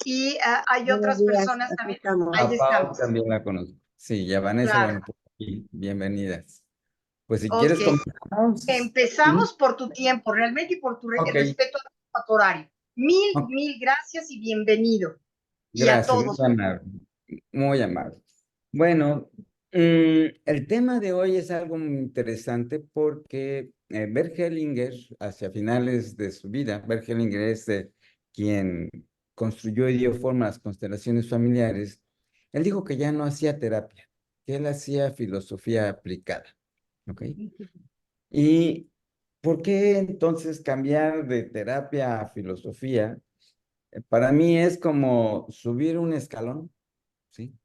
y hay Buenos otras días, personas aquí también. estamos. Ahí A Pau estamos. también la conozco. Sí, y a Vanessa, Claro. bueno, pues aquí, bienvenidas. Pues si Ok. quieres comenzamos. ¿Sí? Empezamos por tu tiempo, realmente, y por tu Ok, respeto a tu horario. Mil, ok, mil gracias y bienvenido. Y a gracias, muy todos. amable. Muy amable. Bueno, el tema de hoy es algo muy interesante porque Bert Hellinger, hacia finales de su vida, Bert Hellinger es quien construyó y dio forma a las constelaciones familiares. Él dijo que ya no hacía terapia, que él hacía filosofía aplicada. ¿Ok? ¿Y por qué entonces cambiar de terapia a filosofía? Para mí es como subir un escalón, ¿sí?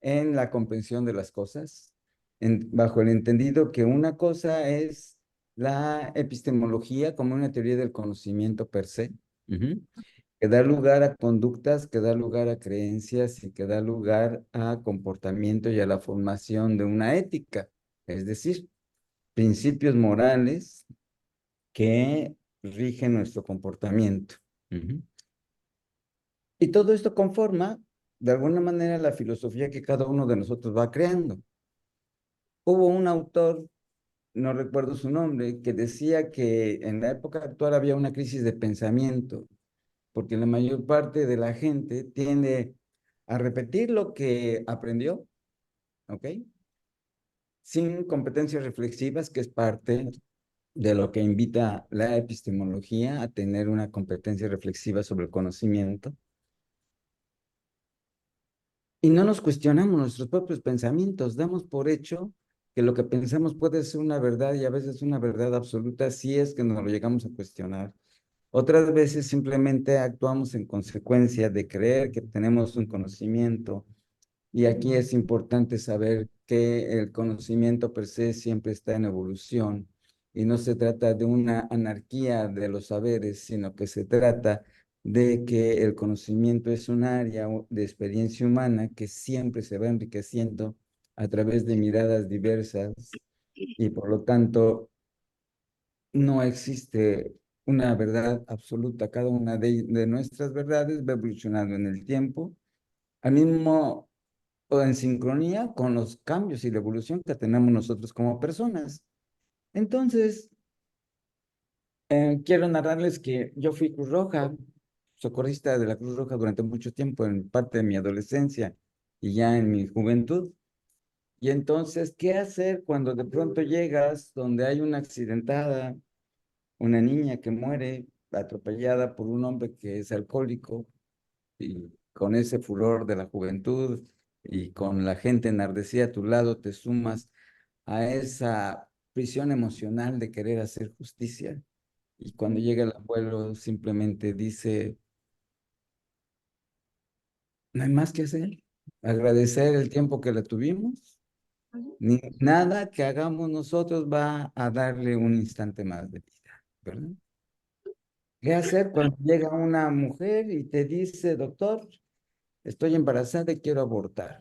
En la comprensión de las cosas, bajo el entendido que una cosa es la epistemología como una teoría del conocimiento per se, ujú, que da lugar a conductas, que da lugar a creencias y que da lugar a comportamiento y a la formación de una ética, es decir, principios morales que rigen nuestro comportamiento. Ujú. Y todo esto conforma, de alguna manera, la filosofía que cada uno de nosotros va creando. Hubo un autor, no recuerdo su nombre, que decía que en la época actual había una crisis de pensamiento, porque la mayor parte de la gente tiende a repetir lo que aprendió, ¿ok? Sin competencias reflexivas, que es parte de lo que invita la epistemología a tener una competencia reflexiva sobre el conocimiento. Y no nos cuestionamos nuestros propios pensamientos, damos por hecho que lo que pensamos puede ser una verdad y a veces una verdad absoluta si es que nos lo llegamos a cuestionar. Otras veces simplemente actuamos en consecuencia de creer que tenemos un conocimiento y aquí es importante saber que el conocimiento per se siempre está en evolución y no se trata de una anarquía de los saberes, sino que se trata de que el conocimiento es un área de experiencia humana que siempre se va enriqueciendo a través de miradas diversas y por lo tanto no existe una verdad absoluta. Cada una de nuestras verdades va evolucionando en el tiempo al mismo o en sincronía con los cambios y la evolución que tenemos nosotros como personas. Entonces, quiero narrarles que yo fui Cruz Roja, socorrista de la Cruz Roja durante mucho tiempo, en parte de mi adolescencia y ya en mi juventud. Y entonces, ¿qué hacer cuando de pronto llegas donde hay una accidentada, una niña que muere atropellada por un hombre que es alcohólico y con ese furor de la juventud y con la gente enardecida a tu lado te sumas a esa prisión emocional de querer hacer justicia? Y cuando llega el abuelo simplemente dice, no hay más que hacer, agradecer el tiempo que la tuvimos, ni nada que hagamos nosotros va a darle un instante más de vida, ¿verdad? ¿Qué hacer cuando llega una mujer y te dice, doctor, estoy embarazada y quiero abortar?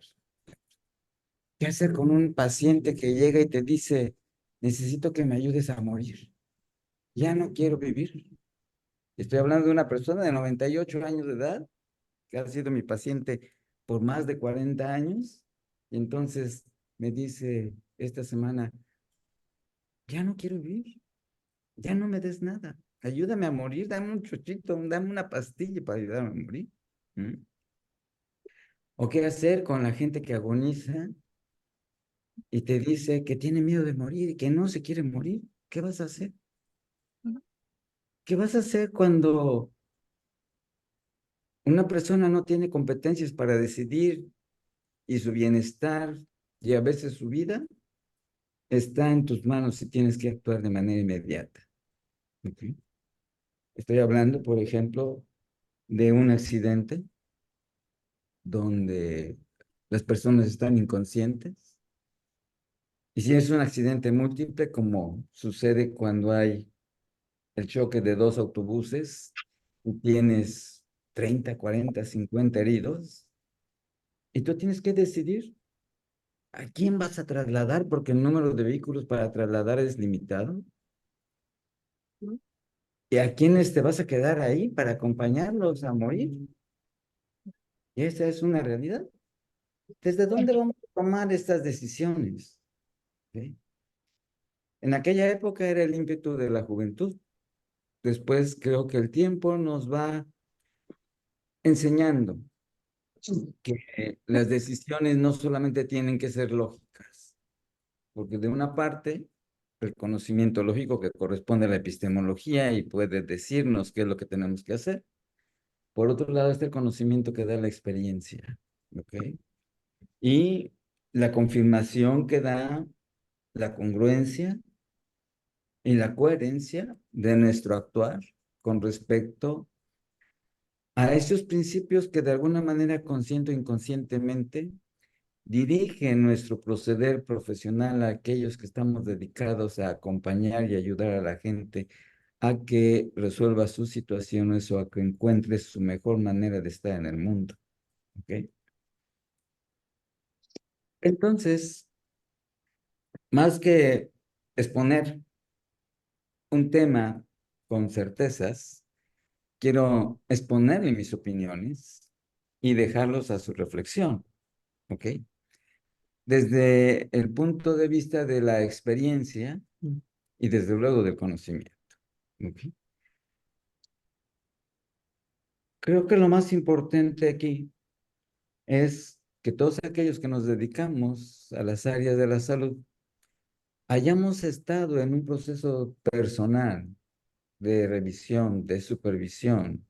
¿Qué hacer con un paciente que llega y te dice, necesito que me ayudes a morir? Ya no quiero vivir. Estoy hablando de una persona de 98 años de edad, que ha sido mi paciente por más de 40 años, y entonces me dice esta semana, ya no quiero vivir, ya no me des nada, ayúdame a morir, dame un chochito, dame una pastilla para ayudarme a morir. ¿Mm? ¿O qué hacer con la gente que agoniza y te dice que tiene miedo de morir y que no se quiere morir? ¿Qué vas a hacer? ¿Qué vas a hacer cuando una persona no tiene competencias para decidir y su bienestar y a veces su vida está en tus manos y tienes que actuar de manera inmediata? ¿Ok? Estoy hablando, por ejemplo, de un accidente donde las personas están inconscientes. Y si es un accidente múltiple, como sucede cuando hay el choque de dos autobuses y tienes 30, 40, 50 heridos, y tú tienes que decidir a quién vas a trasladar porque el número de vehículos para trasladar es limitado. ¿Y a quiénes te vas a quedar ahí para acompañarlos a morir? Y esa es una realidad. ¿Desde dónde vamos a tomar estas decisiones? ¿Ok? En aquella época era el ímpetu de la juventud. Después creo que el tiempo nos va enseñando que las decisiones no solamente tienen que ser lógicas, porque de una parte, el conocimiento lógico que corresponde a la epistemología y puede decirnos qué es lo que tenemos que hacer. Por otro lado está el conocimiento que da la experiencia, ¿ok? Y la confirmación que da la congruencia y la coherencia de nuestro actuar con respecto a esos principios que de alguna manera consciente o inconscientemente dirigen nuestro proceder profesional a aquellos que estamos dedicados a acompañar y ayudar a la gente a que resuelva sus situaciones o a que encuentre su mejor manera de estar en el mundo. ¿Ok? Entonces, más que exponer un tema con certezas, quiero exponerle mis opiniones y dejarlos a su reflexión. ¿Ok? Desde el punto de vista de la experiencia y desde luego del conocimiento. ¿Ok? Creo que lo más importante aquí es que todos aquellos que nos dedicamos a las áreas de la salud hayamos estado en un proceso personal de revisión, de supervisión,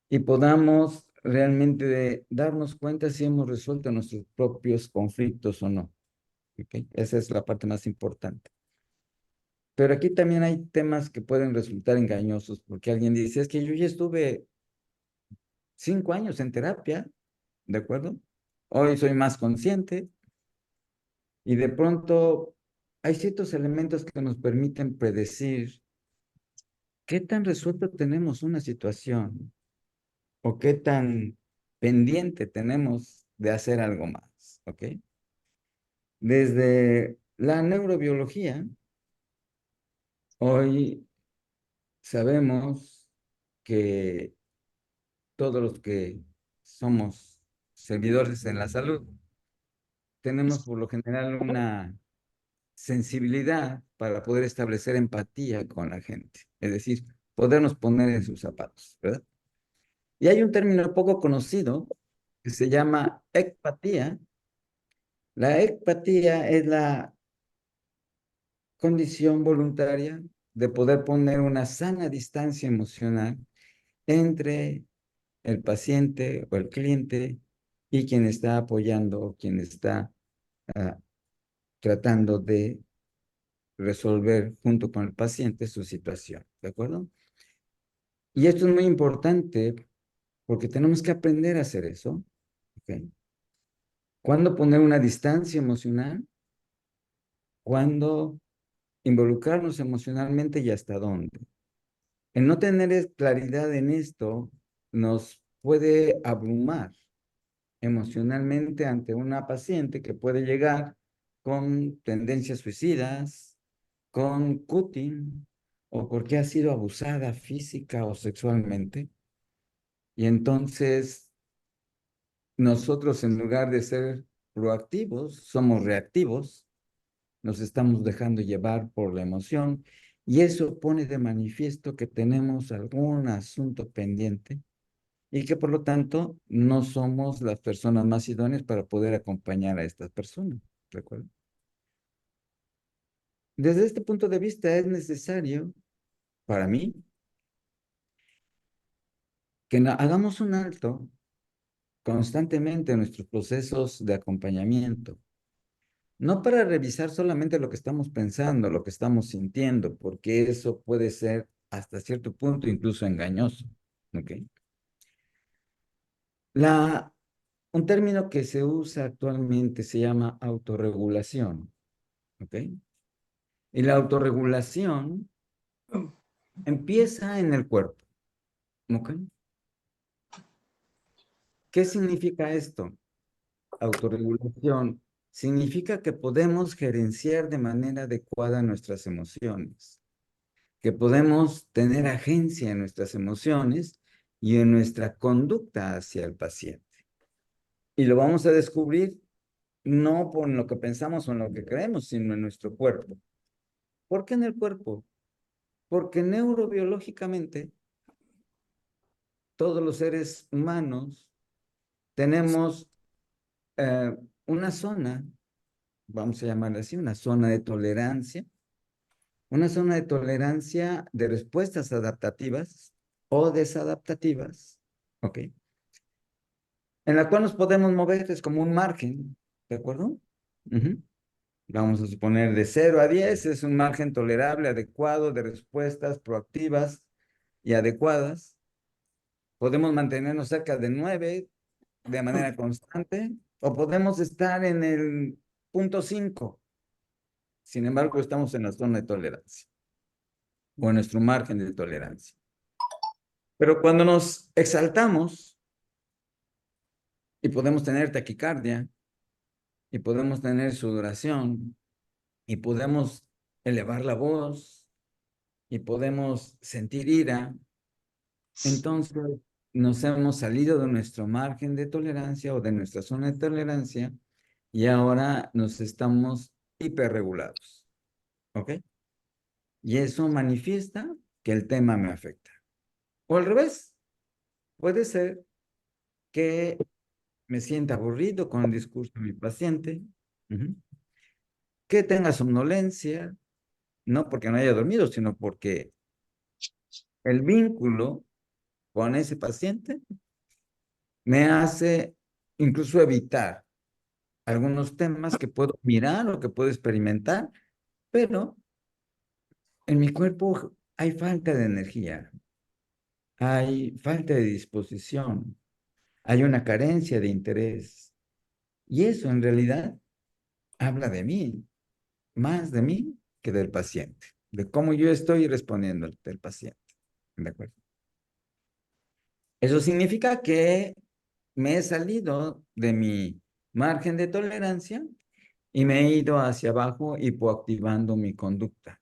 y podamos realmente darnos cuenta si hemos resuelto nuestros propios conflictos o no. ¿Ok? Esa es la parte más importante. Pero aquí también hay temas que pueden resultar engañosos, porque alguien dice, es que yo ya estuve 5 años en terapia, ¿de acuerdo? Hoy soy más consciente y de pronto hay ciertos elementos que nos permiten predecir qué tan resuelto tenemos una situación o qué tan pendiente tenemos de hacer algo más, ¿ok? Desde la neurobiología, hoy sabemos que todos los que somos servidores en la salud, tenemos por lo general una sensibilidad para poder establecer empatía con la gente, es decir, podernos poner en sus zapatos, ¿verdad? Y hay un término poco conocido que se llama ecpatía. La ecpatía es la condición voluntaria de poder poner una sana distancia emocional entre el paciente o el cliente y quien está apoyando o quien está ah, tratando de resolver junto con el paciente su situación, ¿de acuerdo? Y esto es muy importante porque tenemos que aprender a hacer eso. ¿Ok? ¿Cuándo poner una distancia emocional? ¿Cuándo involucrarnos emocionalmente y hasta dónde? El no tener claridad en esto nos puede abrumar emocionalmente ante una paciente que puede llegar con tendencias suicidas, con cutting, o porque ha sido abusada física o sexualmente. Y entonces nosotros, en lugar de ser proactivos, somos reactivos, nos estamos dejando llevar por la emoción y eso pone de manifiesto que tenemos algún asunto pendiente y que por lo tanto no somos las personas más idóneas para poder acompañar a estas personas. ¿De acuerdo? Desde este punto de vista es necesario, para mí, que hagamos un alto constantemente en nuestros procesos de acompañamiento. No para revisar solamente lo que estamos pensando, lo que estamos sintiendo, porque eso puede ser hasta cierto punto incluso engañoso. ¿Ok? La, un término que se usa actualmente se llama autorregulación. ¿Ok? Y la autorregulación empieza en el cuerpo. ¿Ok? ¿Qué significa esto? Autorregulación significa que podemos gerenciar de manera adecuada nuestras emociones, que podemos tener agencia en nuestras emociones y en nuestra conducta hacia el paciente. Y lo vamos a descubrir no por lo que pensamos o en lo que creemos, sino en nuestro cuerpo. ¿Por qué en el cuerpo? Porque neurobiológicamente todos los seres humanos tenemos eh, una zona, vamos a llamarla así, una zona de tolerancia de respuestas adaptativas o desadaptativas, ¿ok? En la cual nos podemos mover, es como un margen, ¿de acuerdo? Ujú. Vamos a suponer de 0 a 10 es un margen tolerable, adecuado de respuestas proactivas y adecuadas. Podemos mantenernos cerca de 9 de manera constante o podemos estar en el punto 5. Sin embargo, estamos en la zona de tolerancia o en nuestro margen de tolerancia. Pero cuando nos exaltamos y podemos tener taquicardia y podemos tener sudoración y podemos elevar la voz y podemos sentir ira, entonces nos hemos salido de nuestro margen de tolerancia o de nuestra zona de tolerancia y ahora nos estamos hiperregulados, ¿ok? Y eso manifiesta que el tema me afecta. O al revés, puede ser que me sienta aburrido con el discurso de mi paciente, que tenga somnolencia, no porque no haya dormido, sino porque el vínculo con ese paciente me hace incluso evitar algunos temas que puedo mirar o que puedo experimentar, pero en mi cuerpo hay falta de energía, hay falta de disposición, hay una carencia de interés. Y eso en realidad habla de mí, más de mí que del paciente, de cómo yo estoy respondiendo del paciente. ¿De acuerdo? Eso significa que me he salido de mi margen de tolerancia y me he ido hacia abajo hipoactivando mi conducta.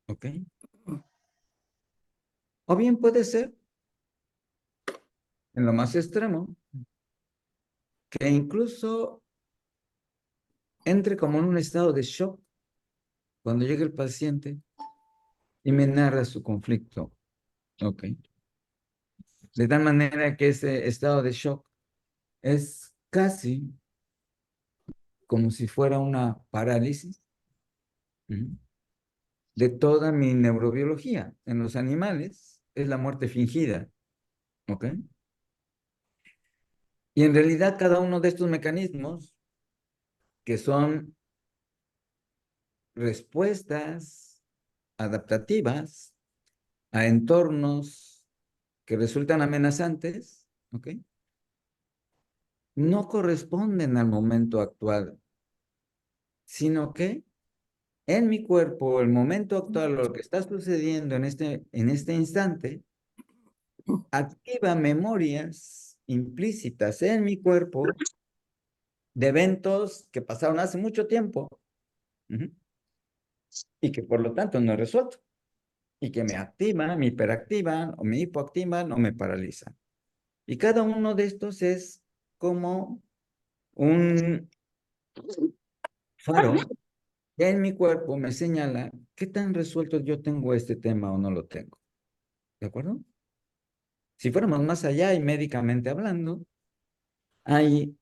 ¿Ok? O bien puede ser, en lo más extremo, que incluso entre como en un estado de shock cuando llega el paciente y me narra su conflicto. ¿Ok? De tal manera que ese estado de shock es casi como si fuera una parálisis de toda mi neurobiología. En los animales es la muerte fingida, ¿ok? Y en realidad cada uno de estos mecanismos, que son respuestas adaptativas a entornos que resultan amenazantes, ¿ok? No corresponden al momento actual, sino que en mi cuerpo, el momento actual, lo que está sucediendo en este instante, activa memorias implícitas en mi cuerpo de eventos que pasaron hace mucho tiempo y que por lo tanto no he resuelto y que me activan, me hiperactivan o me hipoactivan o me paralizan. Y cada uno de estos es como un faro que en mi cuerpo me señala qué tan resuelto yo tengo este tema o no lo tengo. ¿De acuerdo? Si fuéramos más allá y médicamente hablando, hay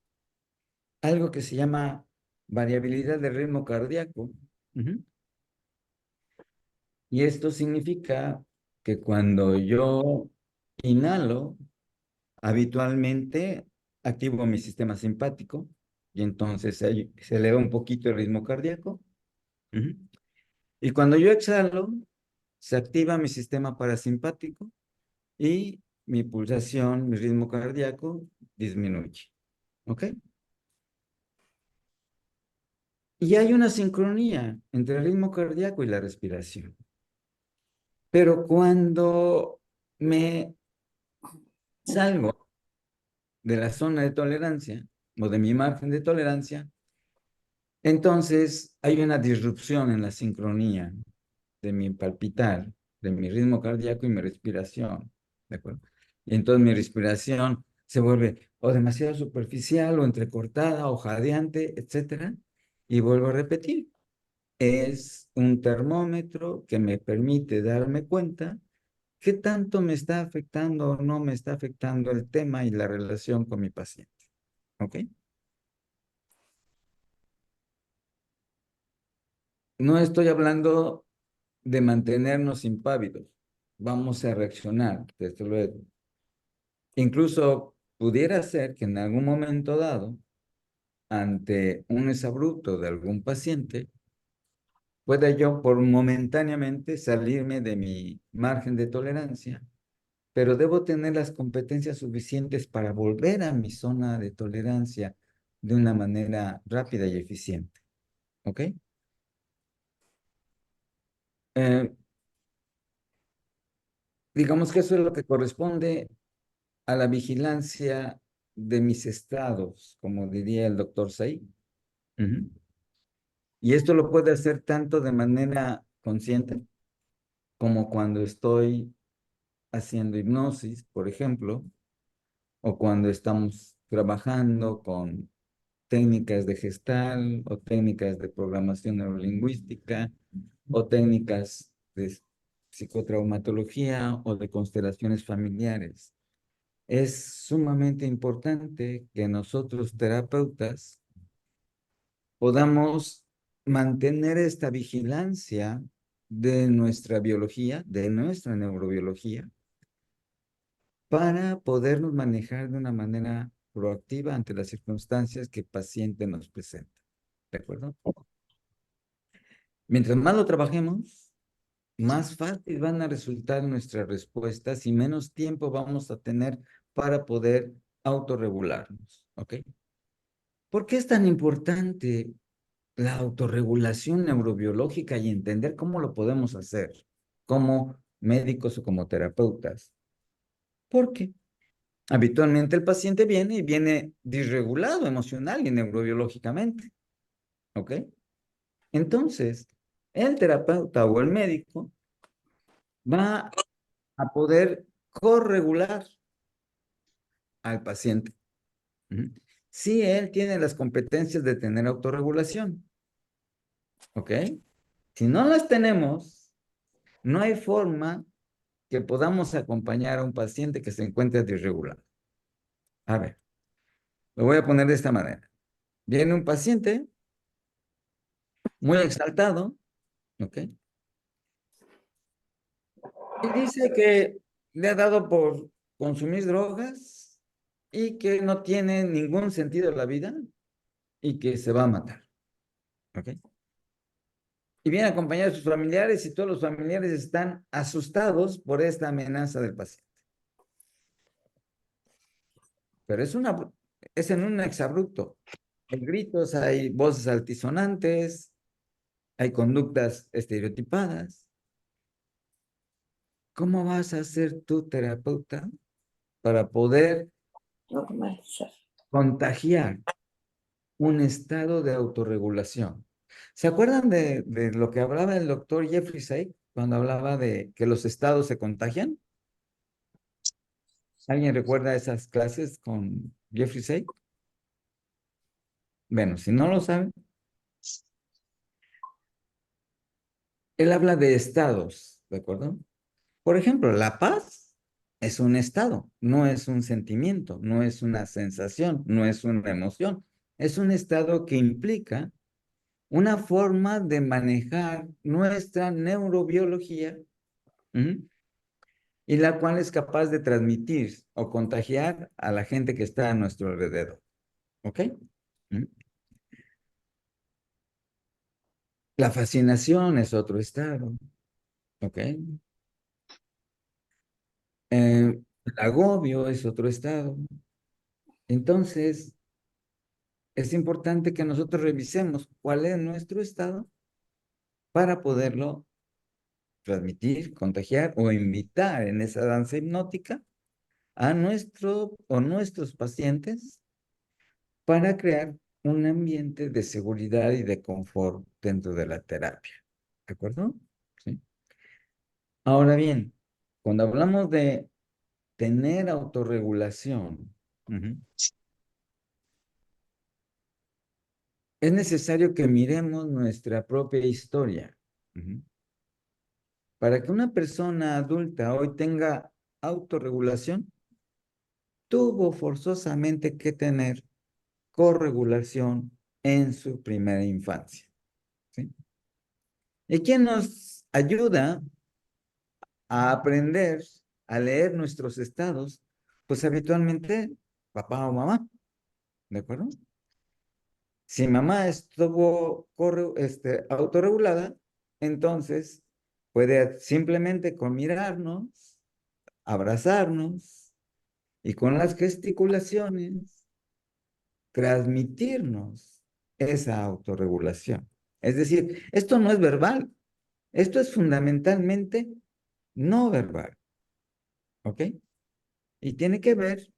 algo que se llama variabilidad del ritmo cardíaco. Y esto significa que cuando yo inhalo, habitualmente activo mi sistema simpático y entonces se eleva un poquito el ritmo cardíaco. Y cuando yo exhalo, se activa mi sistema parasimpático y mi pulsación, mi ritmo cardíaco disminuye. ¿Ok? Y hay una sincronía entre el ritmo cardíaco y la respiración. Pero cuando me salgo de la zona de tolerancia o de mi margen de tolerancia, entonces hay una disrupción en la sincronía de mi palpitar, de mi ritmo cardíaco y mi respiración. ¿De acuerdo? Y entonces mi respiración se vuelve o demasiado superficial o entrecortada o jadeante, etcétera. Y vuelvo a repetir, es un termómetro que me permite darme cuenta qué tanto me está afectando o no me está afectando el tema y la relación con mi paciente. ¿Ok? No estoy hablando de mantenernos impávidos. Vamos a reaccionar, desde luego. Incluso pudiera ser que en algún momento dado, ante un exabrupto de algún paciente, pueda yo por momentáneamente salirme de mi margen de tolerancia, pero debo tener las competencias suficientes para volver a mi zona de tolerancia de una manera rápida y eficiente. ¿Ok? Eh, digamos que eso es lo que corresponde a la vigilancia de mis estados, como diría el doctor Said. Ujú. Y esto lo puede hacer tanto de manera consciente como cuando estoy haciendo hipnosis, por ejemplo, o cuando estamos trabajando con técnicas de gestal o técnicas de programación neurolingüística o técnicas de psicotraumatología o de constelaciones familiares. Es sumamente importante que nosotros terapeutas podamos mantener esta vigilancia de nuestra biología, de nuestra neurobiología, para podernos manejar de una manera proactiva ante las circunstancias que el paciente nos presenta. ¿De acuerdo? Mientras más lo trabajemos, más fácil van a resultar nuestras respuestas y menos tiempo vamos a tener para poder autorregularnos. ¿Ok? ¿Por qué es tan importante la autorregulación neurobiológica y entender cómo lo podemos hacer como médicos o como terapeutas? Porque habitualmente el paciente viene y viene disregulado emocional y neurobiológicamente. ¿Ok? Entonces, el terapeuta o el médico va a poder corregular al paciente. Ujú. Si él tiene las competencias de tener autorregulación. ¿Ok? Si no las tenemos, no hay forma que podamos acompañar a un paciente que se encuentre disregulado. A ver, lo voy a poner de esta manera. Viene un paciente muy exaltado, ¿ok? Y dice que le ha dado por consumir drogas y que no tiene ningún sentido en la vida y que se va a matar, ¿ok? Y viene acompañado de sus familiares y todos los familiares están asustados por esta amenaza del paciente. Pero es en un exabrupto. Hay gritos, hay voces altisonantes, hay conductas estereotipadas. ¿Cómo vas a ser tu terapeuta para poder contagiar un estado de autorregulación? ¿Se acuerdan de lo que hablaba el doctor Jeffrey Sachs cuando hablaba de que los estados se contagian? ¿Alguien recuerda esas clases con Jeffrey Sachs? Bueno, si no lo saben, él habla de estados, ¿de acuerdo? Por ejemplo, la paz es un estado, no es un sentimiento, no es una sensación, no es una emoción. Es un estado que implica una forma de manejar nuestra neurobiología, ¿m? Y la cual es capaz de transmitir o contagiar a la gente que está a nuestro alrededor. ¿Ok? ¿M? La fascinación es otro estado. ¿Ok? El agobio es otro estado. Entonces, es importante que nosotros revisemos cuál es nuestro estado para poderlo transmitir, contagiar o invitar en esa danza hipnótica a nuestro o nuestros pacientes para crear un ambiente de seguridad y de confort dentro de la terapia. ¿De acuerdo? ¿Sí? Ahora bien, cuando hablamos de tener autorregulación, Ujú. Es necesario que miremos nuestra propia historia. Ujú. Para que una persona adulta hoy tenga autorregulación, tuvo forzosamente que tener corregulación en su primera infancia. ¿Sí? ¿Y quién nos ayuda a aprender a leer nuestros estados? Pues habitualmente papá o mamá, ¿de acuerdo? Si mamá estuvo autorregulada, entonces puede simplemente con mirarnos, abrazarnos y con las gesticulaciones transmitirnos esa autorregulación. Es decir, esto no es verbal, esto es fundamentalmente no verbal, ¿ok? Y tiene que ver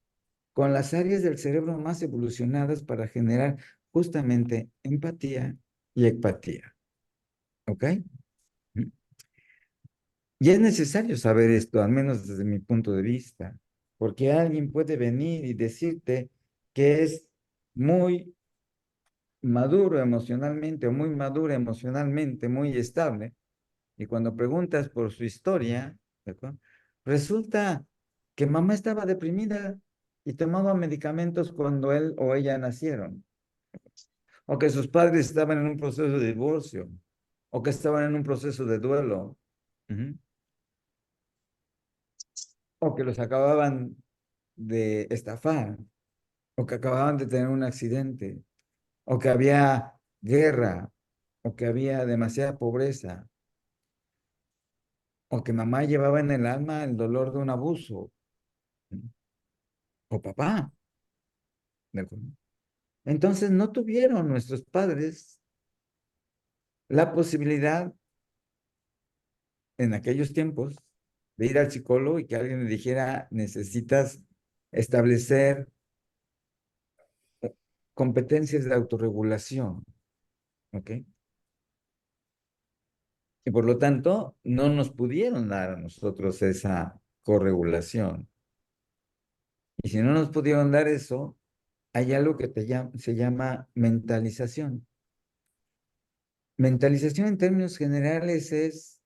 con las áreas del cerebro más evolucionadas para generar justamente empatía y empatía, ¿ok? Y es necesario saber esto, al menos desde mi punto de vista, porque alguien puede venir y decirte que es muy maduro emocionalmente o muy madura emocionalmente, muy estable, y cuando preguntas por su historia, ¿de acuerdo? Resulta que mamá estaba deprimida y tomaba medicamentos cuando él o ella nacieron, o que sus padres estaban en un proceso de divorcio, o que estaban en un proceso de duelo, ujú, o que los acababan de estafar, o que acababan de tener un accidente, o que había guerra, o que había demasiada pobreza, o que mamá llevaba en el alma el dolor de un abuso, o papá. ¿De acuerdo? Entonces no tuvieron nuestros padres la posibilidad en aquellos tiempos de ir al psicólogo y que alguien le dijera, necesitas establecer competencias de autorregulación, ¿ok? Y por lo tanto, no nos pudieron dar a nosotros esa corregulación. Y si no nos pudieron dar eso, hay algo que se llama mentalización. Mentalización en términos generales es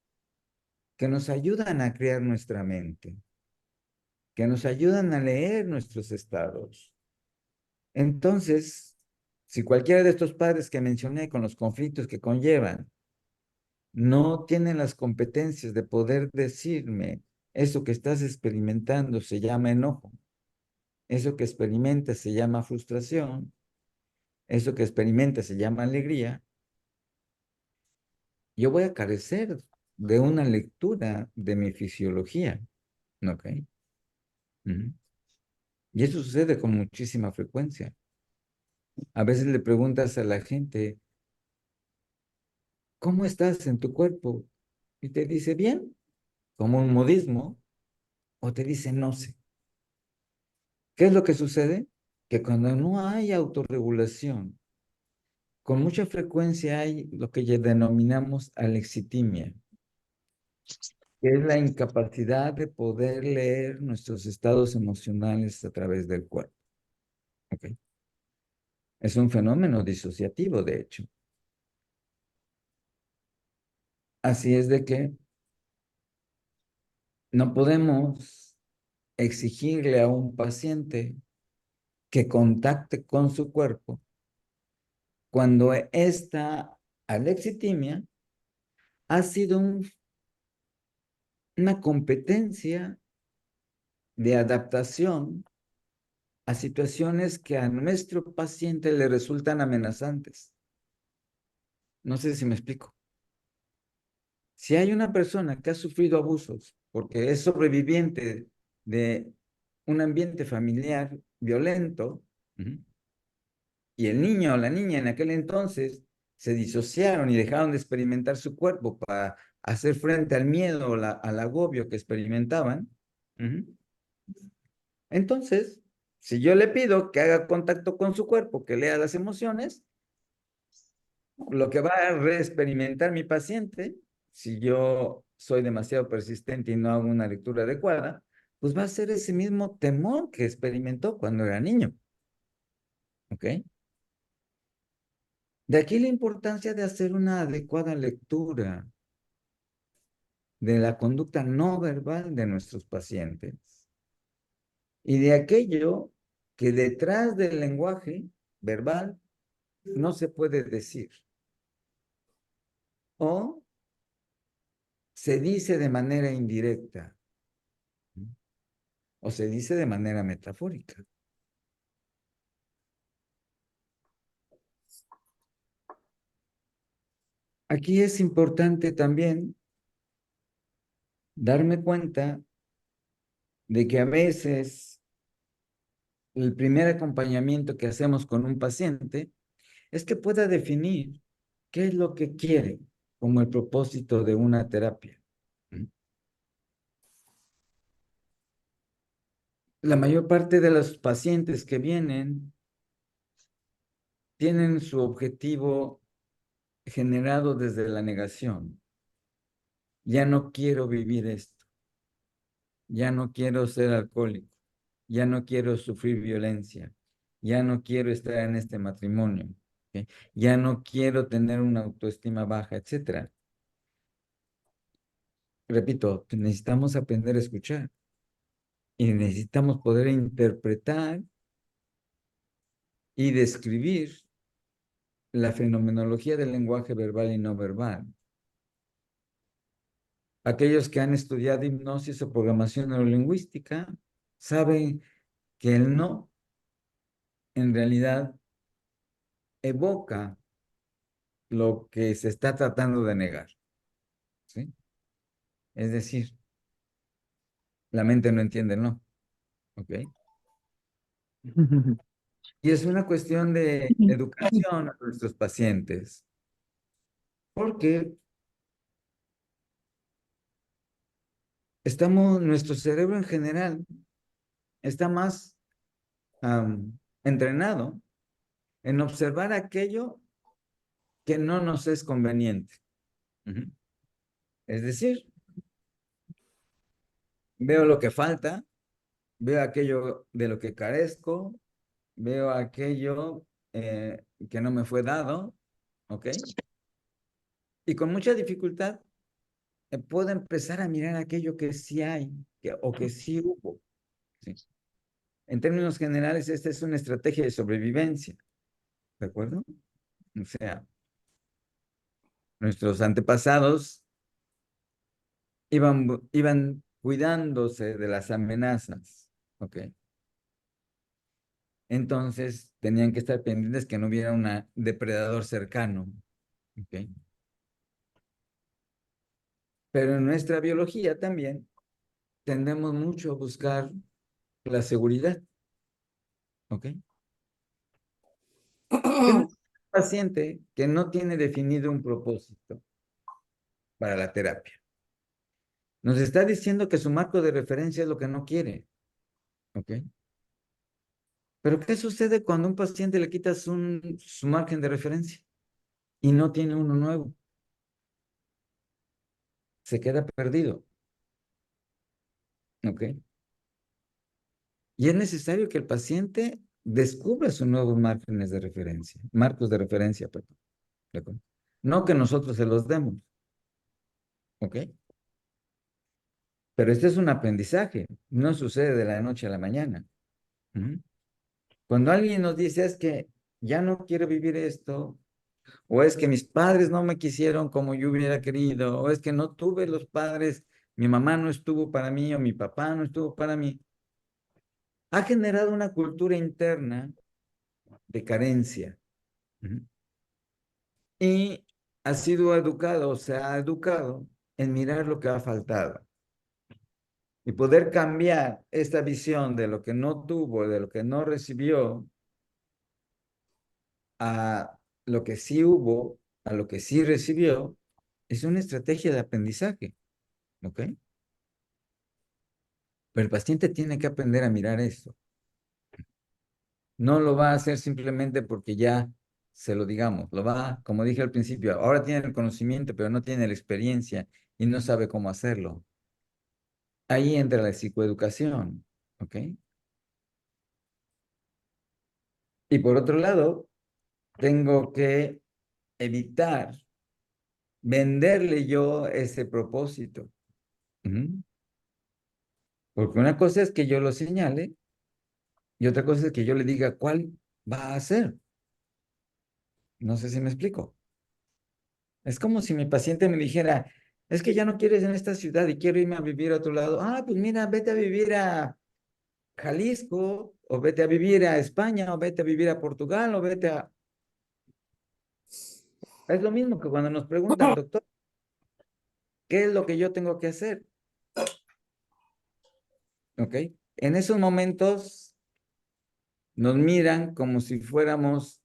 que nos ayudan a crear nuestra mente, que nos ayudan a leer nuestros estados. Entonces, si cualquiera de estos padres que mencioné con los conflictos que conllevan no tienen las competencias de poder decirme, eso que estás experimentando se llama enojo, eso que experimentas se llama frustración, eso que experimentas se llama alegría, yo voy a carecer de una lectura de mi fisiología, ¿ok? Ujú. Y eso sucede con muchísima frecuencia. A veces le preguntas a la gente, ¿cómo estás en tu cuerpo? Y te dice, bien, como un modismo, o te dice, no sé. ¿Qué es lo que sucede? Que cuando no hay autorregulación, con mucha frecuencia hay lo que ya denominamos alexitimia, que es la incapacidad de poder leer nuestros estados emocionales a través del cuerpo. ¿Ok? Es un fenómeno disociativo, de hecho. Así es de que no podemos exigirle a un paciente que contacte con su cuerpo cuando esta alexitimia ha sido una competencia de adaptación a situaciones que a nuestro paciente le resultan amenazantes. No sé si me explico. Si hay una persona que ha sufrido abusos porque es sobreviviente de un ambiente familiar violento, y el niño o la niña en aquel entonces se disociaron y dejaron de experimentar su cuerpo para hacer frente al miedo o al agobio que experimentaban, entonces, si yo le pido que haga contacto con su cuerpo, que lea las emociones, lo que va a reexperimentar mi paciente, si yo soy demasiado persistente y no hago una lectura adecuada, pues va a ser ese mismo temor que experimentó cuando era niño. ¿Ok? De aquí la importancia de hacer una adecuada lectura de la conducta no verbal de nuestros pacientes y de aquello que detrás del lenguaje verbal no se puede decir o se dice de manera indirecta o se dice de manera metafórica. Aquí es importante también darme cuenta de que a veces el primer acompañamiento que hacemos con un paciente es que pueda definir qué es lo que quiere como el propósito de una terapia. La mayor parte de los pacientes que vienen tienen su objetivo generado desde la negación. Ya no quiero vivir esto. Ya no quiero ser alcohólico. Ya no quiero sufrir violencia. Ya no quiero estar en este matrimonio. ¿Ok? Ya no quiero tener una autoestima baja, etcétera. Repito, necesitamos aprender a escuchar y necesitamos poder interpretar y describir la fenomenología del lenguaje verbal y no verbal. Aquellos que han estudiado hipnosis o programación neurolingüística saben que el no en realidad evoca lo que se está tratando de negar, ¿sí? Es decir, la mente no entiende el no, ¿ok? Y es una cuestión de educación a nuestros pacientes, porque nuestro cerebro en general está más entrenado en observar aquello que no nos es conveniente. Es decir, veo lo que falta, veo aquello de lo que carezco, veo aquello que no me fue dado, ¿ok? Y con mucha dificultad puedo empezar a mirar aquello que sí hay o que sí hubo, ¿sí? En términos generales, esta es una estrategia de sobrevivencia, ¿de acuerdo? O sea, nuestros antepasados iban cuidándose de las amenazas, ¿ok? Entonces tenían que estar pendientes que no hubiera un depredador cercano, ¿ok? Pero en nuestra biología también tendemos mucho a buscar la seguridad, ¿ok? Tenemos un paciente que no tiene definido un propósito para la terapia. Nos está diciendo que su marco de referencia es lo que no quiere, ¿ok? Pero ¿qué sucede cuando a un paciente le quitas su margen de referencia y no tiene uno nuevo? Se queda perdido, ¿ok? Y es necesario que el paciente descubra sus nuevos márgenes de referencia, marcos de referencia, perdón. ¿De acuerdo? No que nosotros se los demos, ¿ok? Pero este es un aprendizaje, no sucede de la noche a la mañana. Ujú. Cuando alguien nos dice es que ya no quiero vivir esto, o es que mis padres no me quisieron como yo hubiera querido, o es que no tuve los padres, mi mamá no estuvo para mí, o mi papá no estuvo para mí, ha generado una cultura interna de carencia. Ujú. Y ha sido educado, o se ha educado en mirar lo que ha faltado y poder cambiar esta visión de lo que no tuvo, de lo que no recibió, a lo que sí hubo, a lo que sí recibió, es una estrategia de aprendizaje, ¿ok? Pero el paciente tiene que aprender a mirar esto. No lo va a hacer simplemente porque ya se lo digamos. Lo va, como dije al principio, ahora tiene el conocimiento, pero no tiene la experiencia y no sabe cómo hacerlo. ahí entra la psicoeducación, ¿ok? Y por otro lado, tengo que evitar venderle yo ese propósito. Ujú. Porque una cosa es que yo lo señale y otra cosa es que yo le diga cuál va a ser. No sé si me explico. Es como si mi paciente me dijera, es que ya no quieres en esta ciudad y quiero irme a vivir a otro lado. Ah, pues mira, vete a vivir a Jalisco, o vete a vivir a España, o vete a vivir a Portugal, o vete a... Es lo mismo que cuando nos preguntan, doctor, ¿qué es lo que yo tengo que hacer? ¿Ok? En esos momentos nos miran como si fuéramos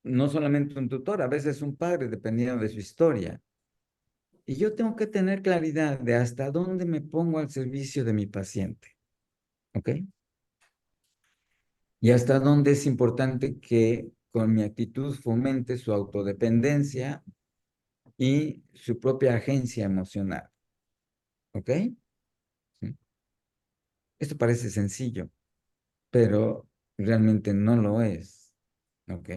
no solamente un tutor, a veces un padre, dependiendo de su historia. Y yo tengo que tener claridad de hasta dónde me pongo al servicio de mi paciente. ¿Ok? Y hasta dónde es importante que con mi actitud fomente su autodependencia y su propia agencia emocional. ¿Ok? ¿Sí? Esto parece sencillo, pero realmente no lo es. ¿Ok?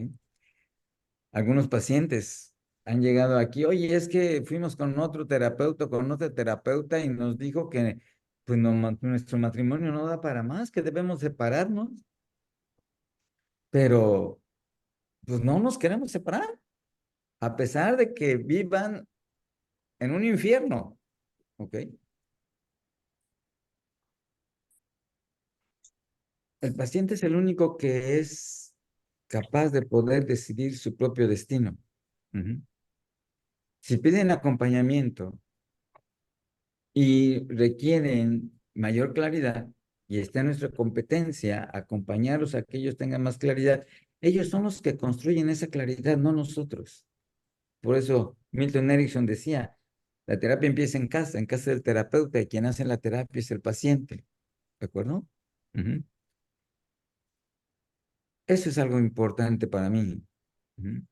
Algunos pacientes han llegado aquí, oye, es que fuimos con otro terapeuta y nos dijo que pues, nuestro matrimonio no da para más, que debemos separarnos, pero pues no nos queremos separar, a pesar de que vivan en un infierno, ¿ok? El paciente es el único que es capaz de poder decidir su propio destino. Ujú. Si piden acompañamiento y requieren mayor claridad, y está en nuestra competencia acompañarlos a que ellos tengan más claridad, ellos son los que construyen esa claridad, no nosotros. Por eso Milton Erickson decía, la terapia empieza en casa del terapeuta, y quien hace la terapia es el paciente. ¿De acuerdo? Ujú. Eso es algo importante para mí. Ujú.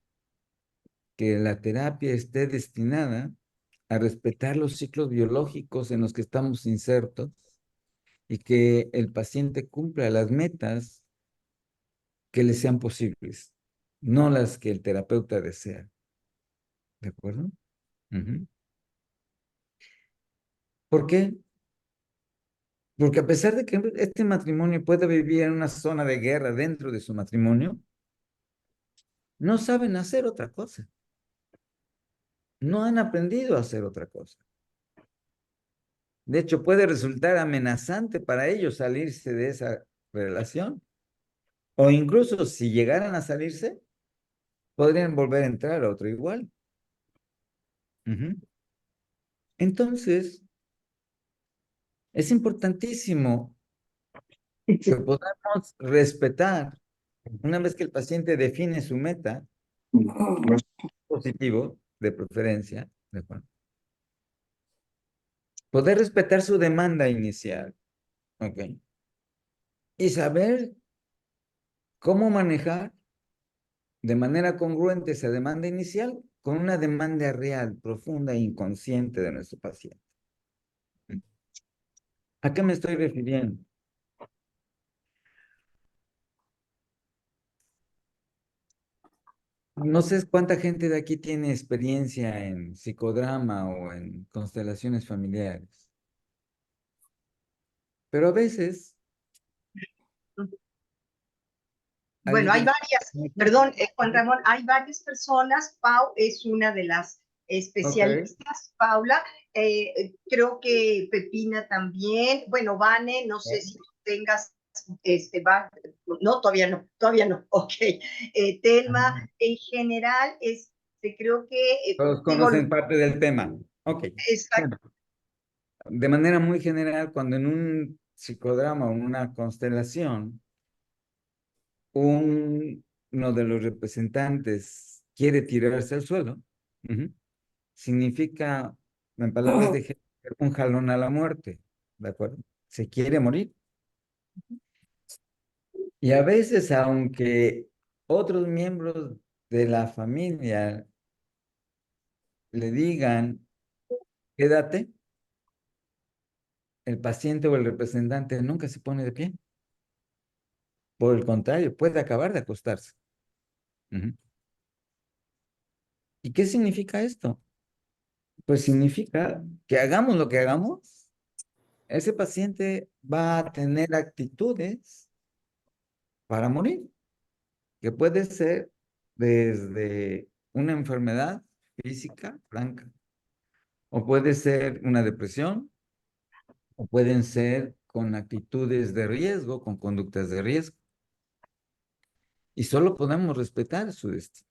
Que la terapia esté destinada a respetar los ciclos biológicos en los que estamos insertos y que el paciente cumpla las metas que le sean posibles, no las que el terapeuta desea. ¿De acuerdo? Ujú. ¿Por qué? Porque a pesar de que este matrimonio puede vivir en una zona de guerra dentro de su matrimonio, no saben hacer otra cosa. No han aprendido a hacer otra cosa. De hecho, puede resultar amenazante para ellos salirse de esa relación. O incluso si llegaran a salirse, podrían volver a entrar a otro igual. Ujú. Entonces, es importantísimo que podamos respetar, una vez que el paciente define su meta, positivo, de preferencia, ¿de acuerdo? Poder respetar su demanda inicial, ¿ok? Y saber cómo manejar de manera congruente esa demanda inicial con una demanda real, profunda e inconsciente de nuestro paciente. ¿A qué me estoy refiriendo? No sé cuánta gente de aquí tiene experiencia en psicodrama o en constelaciones familiares, pero a veces Bueno, alguien hay tiene... varias, perdón, Juan Ramón, hay varias personas. Pau es una de las Ok. especialistas, Paula, creo que Pepina también, bueno, Vane, no sé si tú tengas, no, todavía no, ok. Telma, en general, creo que, Todos digo, conocen parte del tema. Ok. exacto, Bueno, de manera muy general, cuando en un psicodrama o en una constelación, uno de los representantes quiere tirarse al suelo, ujú, significa, en palabras de Hegel, un jalón a la muerte, ¿de acuerdo? Se quiere morir. Y a veces, aunque otros miembros de la familia le digan, quédate, el paciente o el representante nunca se pone de pie. Por el contrario, puede acabar de acostarse. Ujú. ¿Y qué significa esto? Pues significa que hagamos lo que hagamos, ese paciente va a tener actitudes para morir, que puede ser desde una enfermedad física franca, o puede ser una depresión, o pueden ser con actitudes de riesgo, con conductas de riesgo. Y solo podemos respetar su destino.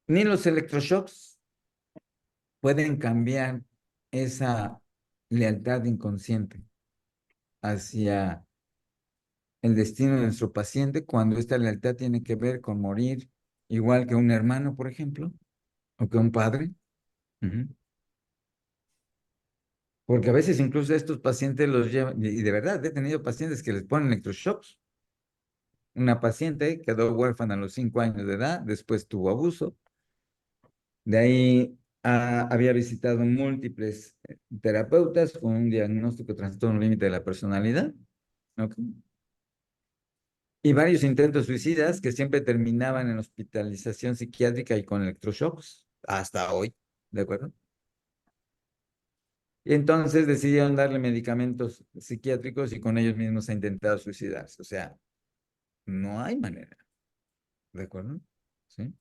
Ni los electroshocks pueden cambiar esa lealtad inconsciente hacia el destino de nuestro paciente cuando esta lealtad tiene que ver con morir igual que un hermano, por ejemplo, o que un padre. Ujú. Porque a veces incluso estos pacientes los llevan, y de verdad he tenido pacientes que les ponen electroshocks. Una paciente quedó huérfana a los 5 años de edad, después tuvo abuso. De ahí había visitado múltiples terapeutas con un diagnóstico de trastorno límite de la personalidad. ¿Ok? Y varios intentos suicidas que siempre terminaban en hospitalización psiquiátrica y con electroshocks, hasta hoy, ¿de acuerdo? Y entonces decidieron darle medicamentos psiquiátricos y con ellos mismos ha intentado suicidarse. O sea, no hay manera, ¿de acuerdo? ¿Sí?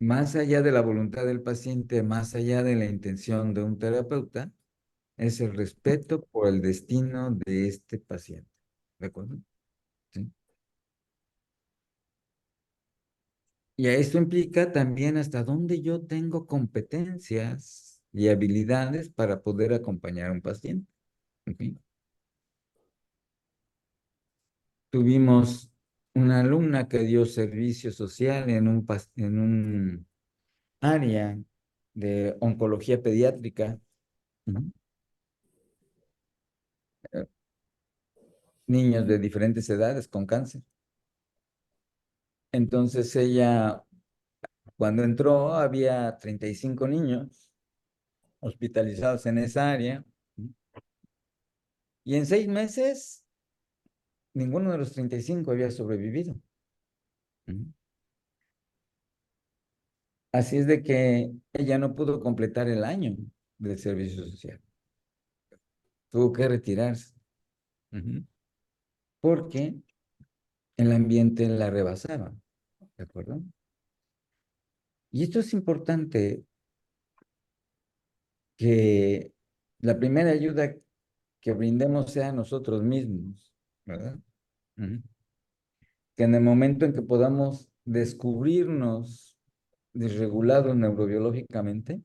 Más allá de la voluntad del paciente, más allá de la intención de un terapeuta, es el respeto por el destino de este paciente. ¿De acuerdo? ¿Sí? Y a esto implica también hasta dónde yo tengo competencias y habilidades para poder acompañar a un paciente. ¿Ok? Tuvimos una alumna que dio servicio social en un área de oncología pediátrica, ¿no? Eh, Niños de diferentes edades con cáncer. Entonces ella, cuando entró, había 35 niños hospitalizados en esa área, ¿no? Y en 6 meses, ninguno de los 35 había sobrevivido. ¿No? Así es de que ella no pudo completar el año del servicio social. Tuvo que retirarse. Ujú. Porque el ambiente la rebasaba. ¿De acuerdo? Y esto es importante, que la primera ayuda que brindemos sea a nosotros mismos, ¿verdad? Ujú. Que en el momento en que podamos descubrirnos desregulados neurobiológicamente,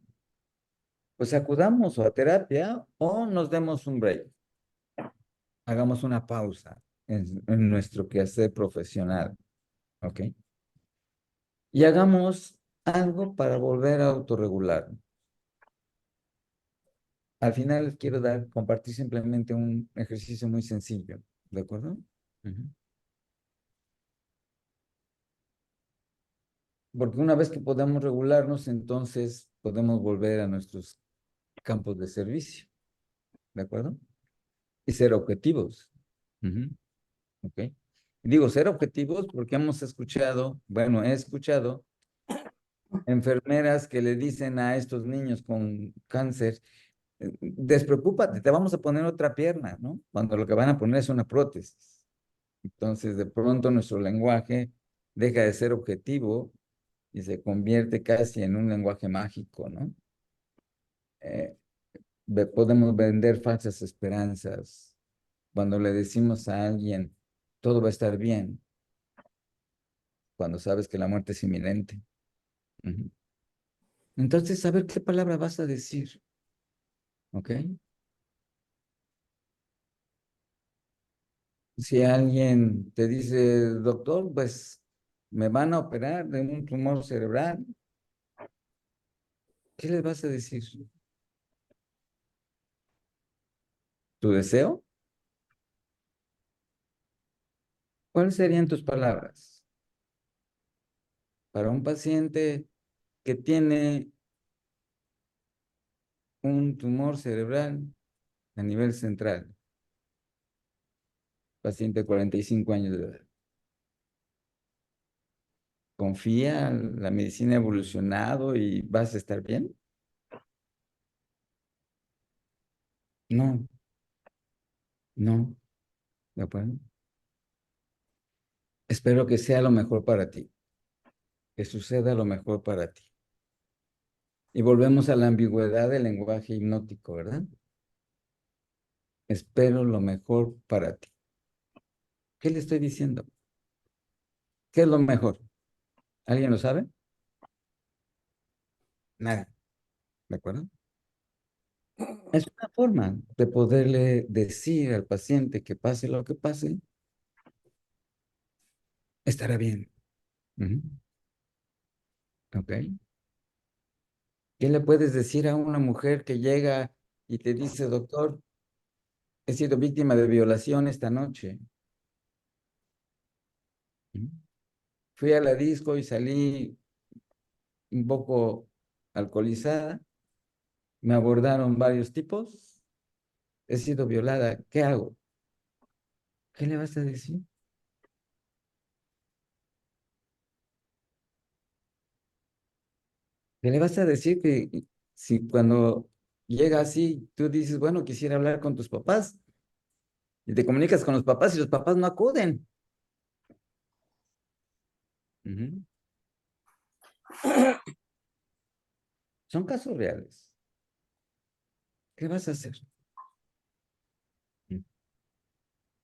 pues acudamos o a terapia o nos demos un break, hagamos una pausa en nuestro quehacer profesional, ¿ok? Y hagamos algo para volver a autorregular. Al final quiero compartir simplemente un ejercicio muy sencillo, ¿de acuerdo? Ujú. Porque una vez que podamos regularnos, entonces podemos volver a nuestros campos de servicio, ¿de acuerdo? Y ser objetivos. Ujú. ¿Ok? Digo ser objetivos porque hemos escuchado, bueno, he escuchado enfermeras que le dicen a estos niños con cáncer, despreocúpate, te vamos a poner otra pierna, ¿no? Cuando lo que van a poner es una prótesis. Entonces, de pronto nuestro lenguaje deja de ser objetivo y se convierte casi en un lenguaje mágico, ¿no? Eh, Podemos vender falsas esperanzas cuando le decimos a alguien, todo va a estar bien, cuando sabes que la muerte es inminente. Ujú. Entonces, a ver qué palabra vas a decir, ¿ok? Si alguien te dice, doctor, pues me van a operar de un tumor cerebral, ¿qué les vas a decir? ¿Tu deseo? ¿Cuáles serían tus palabras para un paciente que tiene un tumor cerebral a nivel central. Paciente de 45 años de edad. ¿Confía? ¿La medicina ha evolucionado y vas a estar bien? No, no, ¿de acuerdo? Espero que sea lo mejor para ti, que suceda lo mejor para ti. Y volvemos a la ambigüedad del lenguaje hipnótico, ¿verdad? Espero lo mejor para ti. ¿Qué le estoy diciendo? ¿Qué es lo mejor? ¿Alguien lo sabe? Nada, ¿de acuerdo? Es una forma de poderle decir al paciente que pase lo que pase, estará bien. Ujú. ¿Ok? ¿Qué le puedes decir a una mujer que llega y te dice, doctor, he sido víctima de violación esta noche? Ujú. Fui a la disco y salí un poco alcoholizada, me abordaron varios tipos, he sido violada, ¿qué hago? ¿Qué le vas a decir? ¿Qué le vas a decir que si cuando llega así, tú dices, bueno, quisiera hablar con tus papás y te comunicas con los papás y los papás no acuden? Ujú. Son casos reales. ¿Qué vas a hacer?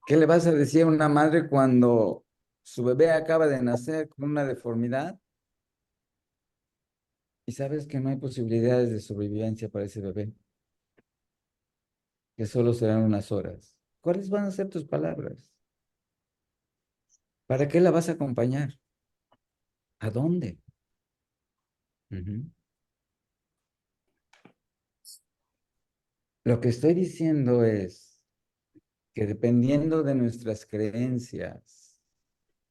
¿Qué le vas a decir a una madre cuando su bebé acaba de nacer con una deformidad y sabes que no hay posibilidades de sobrevivencia para ese bebé, que solo serán unas horas? ¿Cuáles van a ser tus palabras? ¿Para qué la vas a acompañar? ¿A dónde? Ujú. Lo que estoy diciendo es que dependiendo de nuestras creencias,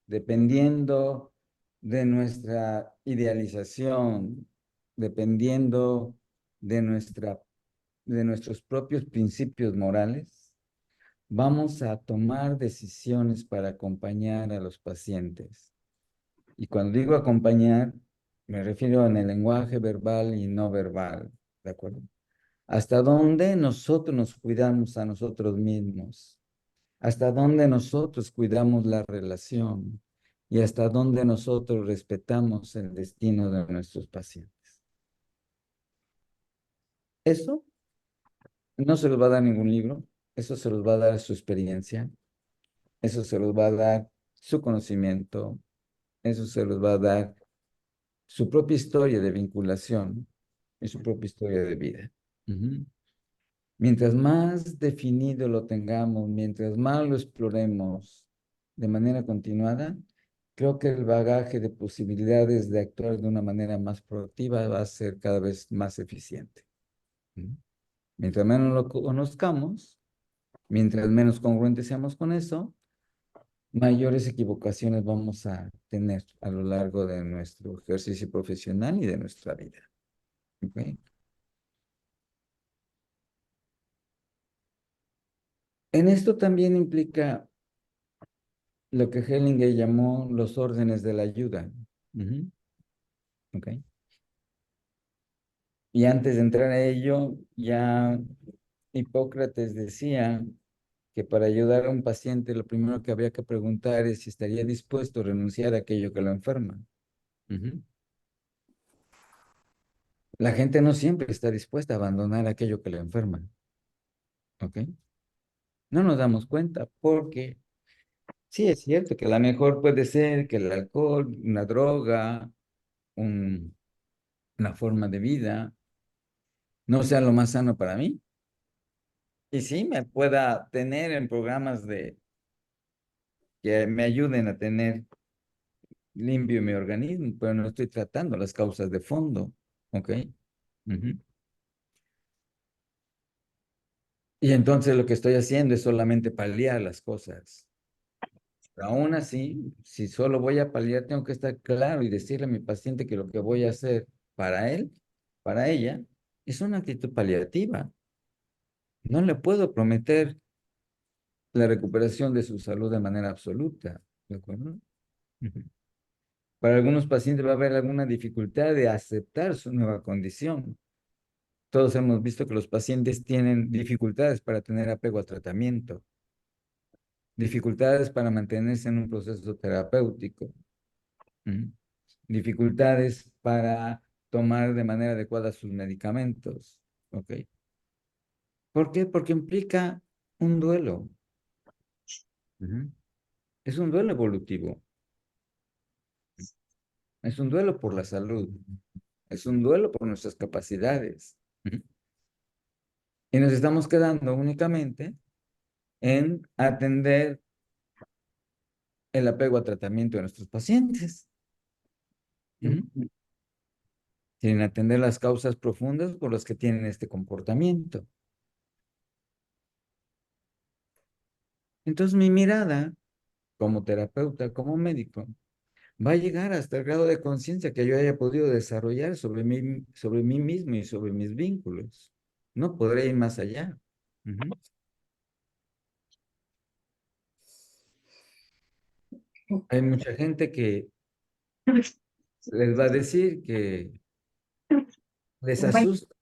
dependiendo de nuestra idealización, dependiendo de de nuestros propios principios morales, vamos a tomar decisiones para acompañar a los pacientes. Y cuando digo acompañar, me refiero en el lenguaje verbal y no verbal, ¿de acuerdo? Hasta dónde nosotros nos cuidamos a nosotros mismos, hasta dónde nosotros cuidamos la relación y hasta dónde nosotros respetamos el destino de nuestros pacientes. Eso no se los va a dar ningún libro, eso se los va a dar su experiencia, eso se los va a dar su conocimiento, eso se los va a dar su propia historia de vinculación y su propia historia de vida. Ujú. Mientras más definido lo tengamos, mientras más lo exploremos de manera continuada, creo que el bagaje de posibilidades de actuar de una manera más proactiva va a ser cada vez más eficiente. ¿Mm? Mientras menos lo conozcamos, mientras menos congruentes seamos con eso, mayores equivocaciones vamos a tener a lo largo de nuestro ejercicio profesional y de nuestra vida. ¿Ok? En esto también implica lo que Hellinger llamó los órdenes de la ayuda. Ujú. ¿Ok? Y antes de entrar a ello, ya Hipócrates decía que para ayudar a un paciente lo primero que había que preguntar es si estaría dispuesto a renunciar a aquello que lo enferma. Ujú. La gente no siempre está dispuesta a abandonar aquello que lo enferma. ¿Ok? No nos damos cuenta porque sí es cierto que la mejor puede ser que el alcohol, una droga, un- una forma de vida no sea lo más sano para mí. Y sí, me pueda tener en programas que me ayuden a tener limpio mi organismo, pero no estoy tratando las causas de fondo. ¿Ok? Ujú. Y entonces lo que estoy haciendo es solamente paliar las cosas. Pero aún así, si solo voy a paliar, tengo que estar claro y decirle a mi paciente que lo que voy a hacer para él, para ella, Es una actitud paliativa. No le puedo prometer la recuperación de su salud de manera absoluta, ¿de acuerdo? Ujú. Para algunos pacientes va a haber alguna dificultad de aceptar su nueva condición. Todos hemos visto que los pacientes tienen dificultades para tener apego al tratamiento, dificultades para mantenerse en un proceso terapéutico, ¿m? Dificultades para tomar de manera adecuada sus medicamentos, ¿ok? ¿Por qué? Porque implica un duelo. Ujú. Es un duelo evolutivo, es un duelo por la salud, es un duelo por nuestras capacidades. Ujú. Y nos estamos quedando únicamente en atender el apego a tratamiento de nuestros pacientes, ujú, sin atender las causas profundas por las que tienen este comportamiento. Entonces mi mirada como terapeuta, como médico, va a llegar hasta el grado de conciencia que yo haya podido desarrollar sobre mí mismo y sobre mis vínculos. No podré ir más allá. Ujú. Hay mucha gente que les va a decir que les asusta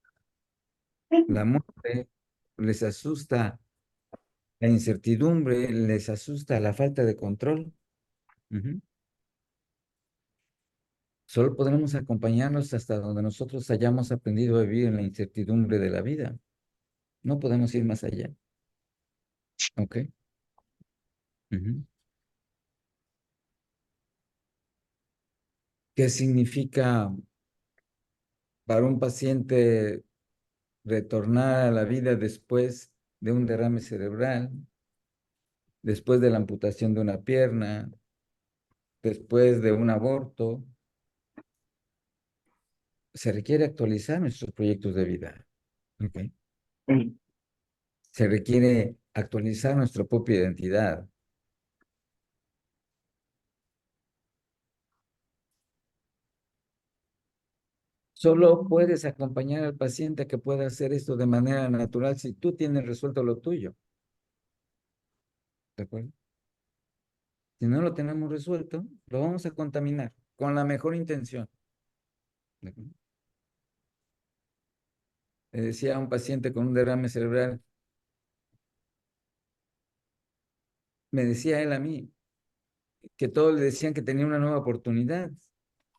la muerte, les asusta la incertidumbre, les asusta la falta de control. Ujú. Solo podremos acompañarlos hasta donde nosotros hayamos aprendido a vivir en la incertidumbre de la vida. No podemos ir más allá. ¿Ok? Ujú. ¿Qué significa para un paciente retornar a la vida después de un derrame cerebral, después de la amputación de una pierna, después de un aborto? Se requiere actualizar nuestros proyectos de vida. ¿Ok? Se requiere actualizar nuestra propia identidad. Solo puedes acompañar al paciente a que pueda hacer esto de manera natural si tú tienes resuelto lo tuyo. ¿De acuerdo? Si no lo tenemos resuelto, lo vamos a contaminar con la mejor intención. ¿De acuerdo? Le decía a un paciente con un derrame cerebral, me decía él a mí, que todos le decían que tenía una nueva oportunidad.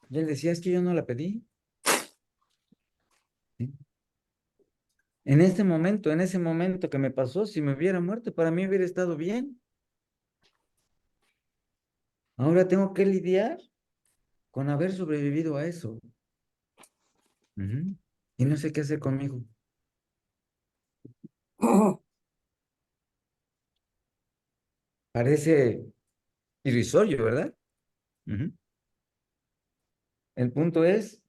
Y él decía, es que yo no la pedí. ¿Sí? En ese momento que me pasó, si me hubiera muerto, para mí hubiera estado bien. Ahora tengo que lidiar con haber sobrevivido a eso. Ujú. Y no sé qué hacer conmigo. Parece irrisorio, ¿verdad? Ujú. El punto es,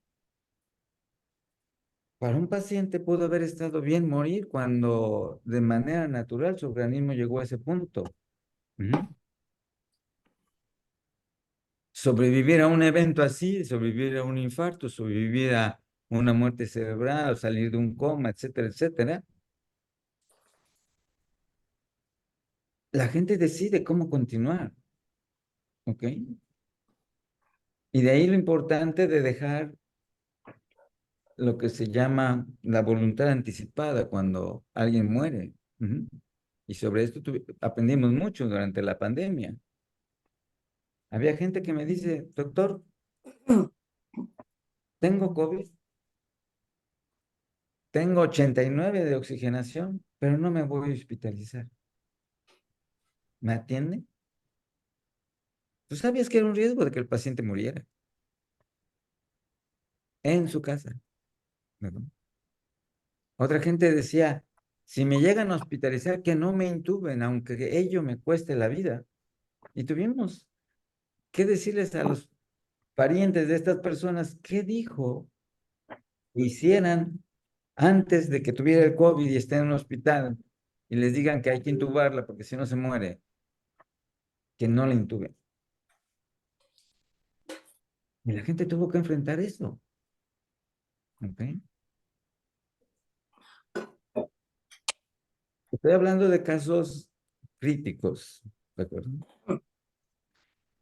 para un paciente pudo haber estado bien morir cuando de manera natural su organismo llegó a ese punto. Ujú. Sobrevivir a un evento así, sobrevivir a un infarto, sobrevivir a una muerte cerebral, salir de un coma, etcétera, etcétera. La gente decide cómo continuar, ¿ok? Y de ahí lo importante de dejar lo que se llama la voluntad anticipada cuando alguien muere. Ujú. Y sobre esto aprendimos mucho durante la pandemia. Había gente que me dice, doctor, tengo COVID, tengo 89 de oxigenación, pero no me voy a hospitalizar. ¿Me atiende? ¿Tú sabías que era un riesgo de que el paciente muriera en su casa? ¿Verdad? Otra gente decía, si me llegan a hospitalizar, que no me intuben, aunque ello me cueste la vida. Y tuvimos que decirles a los parientes de estas personas qué dijo que hicieran antes de que tuviera el COVID y esté en un hospital y les digan que hay que intubarla porque si no se muere, que no la intuben. Y la gente tuvo que enfrentar eso. ¿Ok? Estoy hablando de casos críticos, ¿de acuerdo?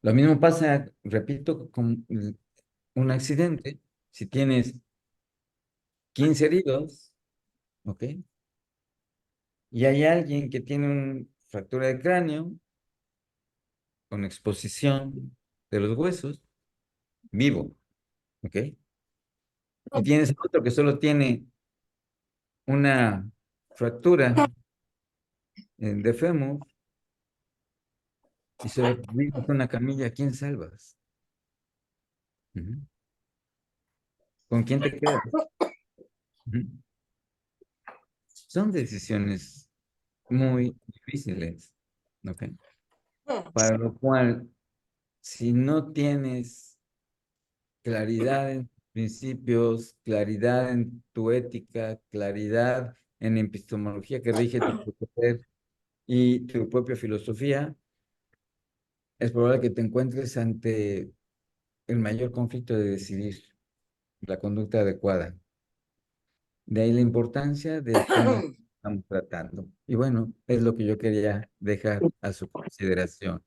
Lo mismo pasa, repito, con un accidente. Si tienes 15 heridos, ¿ok? Y hay alguien que tiene una fractura de cráneo con exposición de los huesos, vivo, ¿ok? Y tienes otro que solo tiene una fractura de fémur y sobrevives una camilla, ¿a quién salvas? Ujú. ¿Con quién te quedas? Ujú. Son decisiones muy difíciles, ¿ok? Para lo cual, si no tienes claridad en tus principios, claridad en tu ética, claridad en la epistemología que rige tu propio ser y tu propia filosofía, es probable que te encuentres ante el mayor conflicto de decidir la conducta adecuada. De ahí la importancia del tema que estamos tratando. Y bueno, es lo que yo quería dejar a su consideración.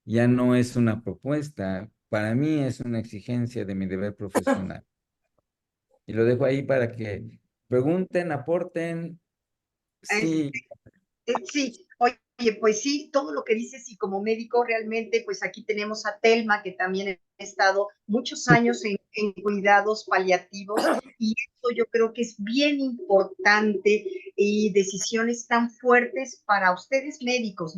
Ya no es una propuesta, para mí es una exigencia de mi deber profesional. Y lo dejo ahí para que pregunten, aporten. Sí, Sí, oye, pues sí, todo lo que dices y como médico realmente, pues aquí tenemos a Telma, que también ha estado muchos años en cuidados paliativos y esto yo creo que es bien importante y decisiones tan fuertes para ustedes médicos,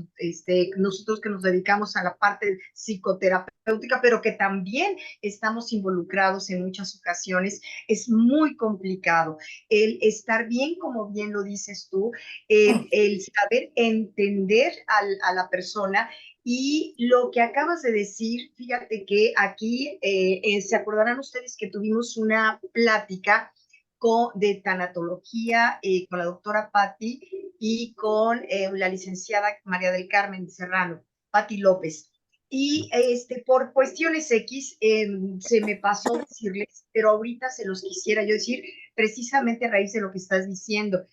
nosotros que nos dedicamos a la parte psicoterapéutica, pero que también estamos involucrados en muchas ocasiones, es muy complicado. El estar bien, como bien lo dices tú, el saber entender a la persona y lo que acabas de decir, fíjate que aquí se acordarán ustedes que tuvimos una plática de tanatología con la doctora Patti y con la licenciada María del Carmen Serrano, Patti López. Y por cuestiones X se me pasó decirles, pero ahorita se los quisiera yo decir precisamente a raíz de lo que estás diciendo.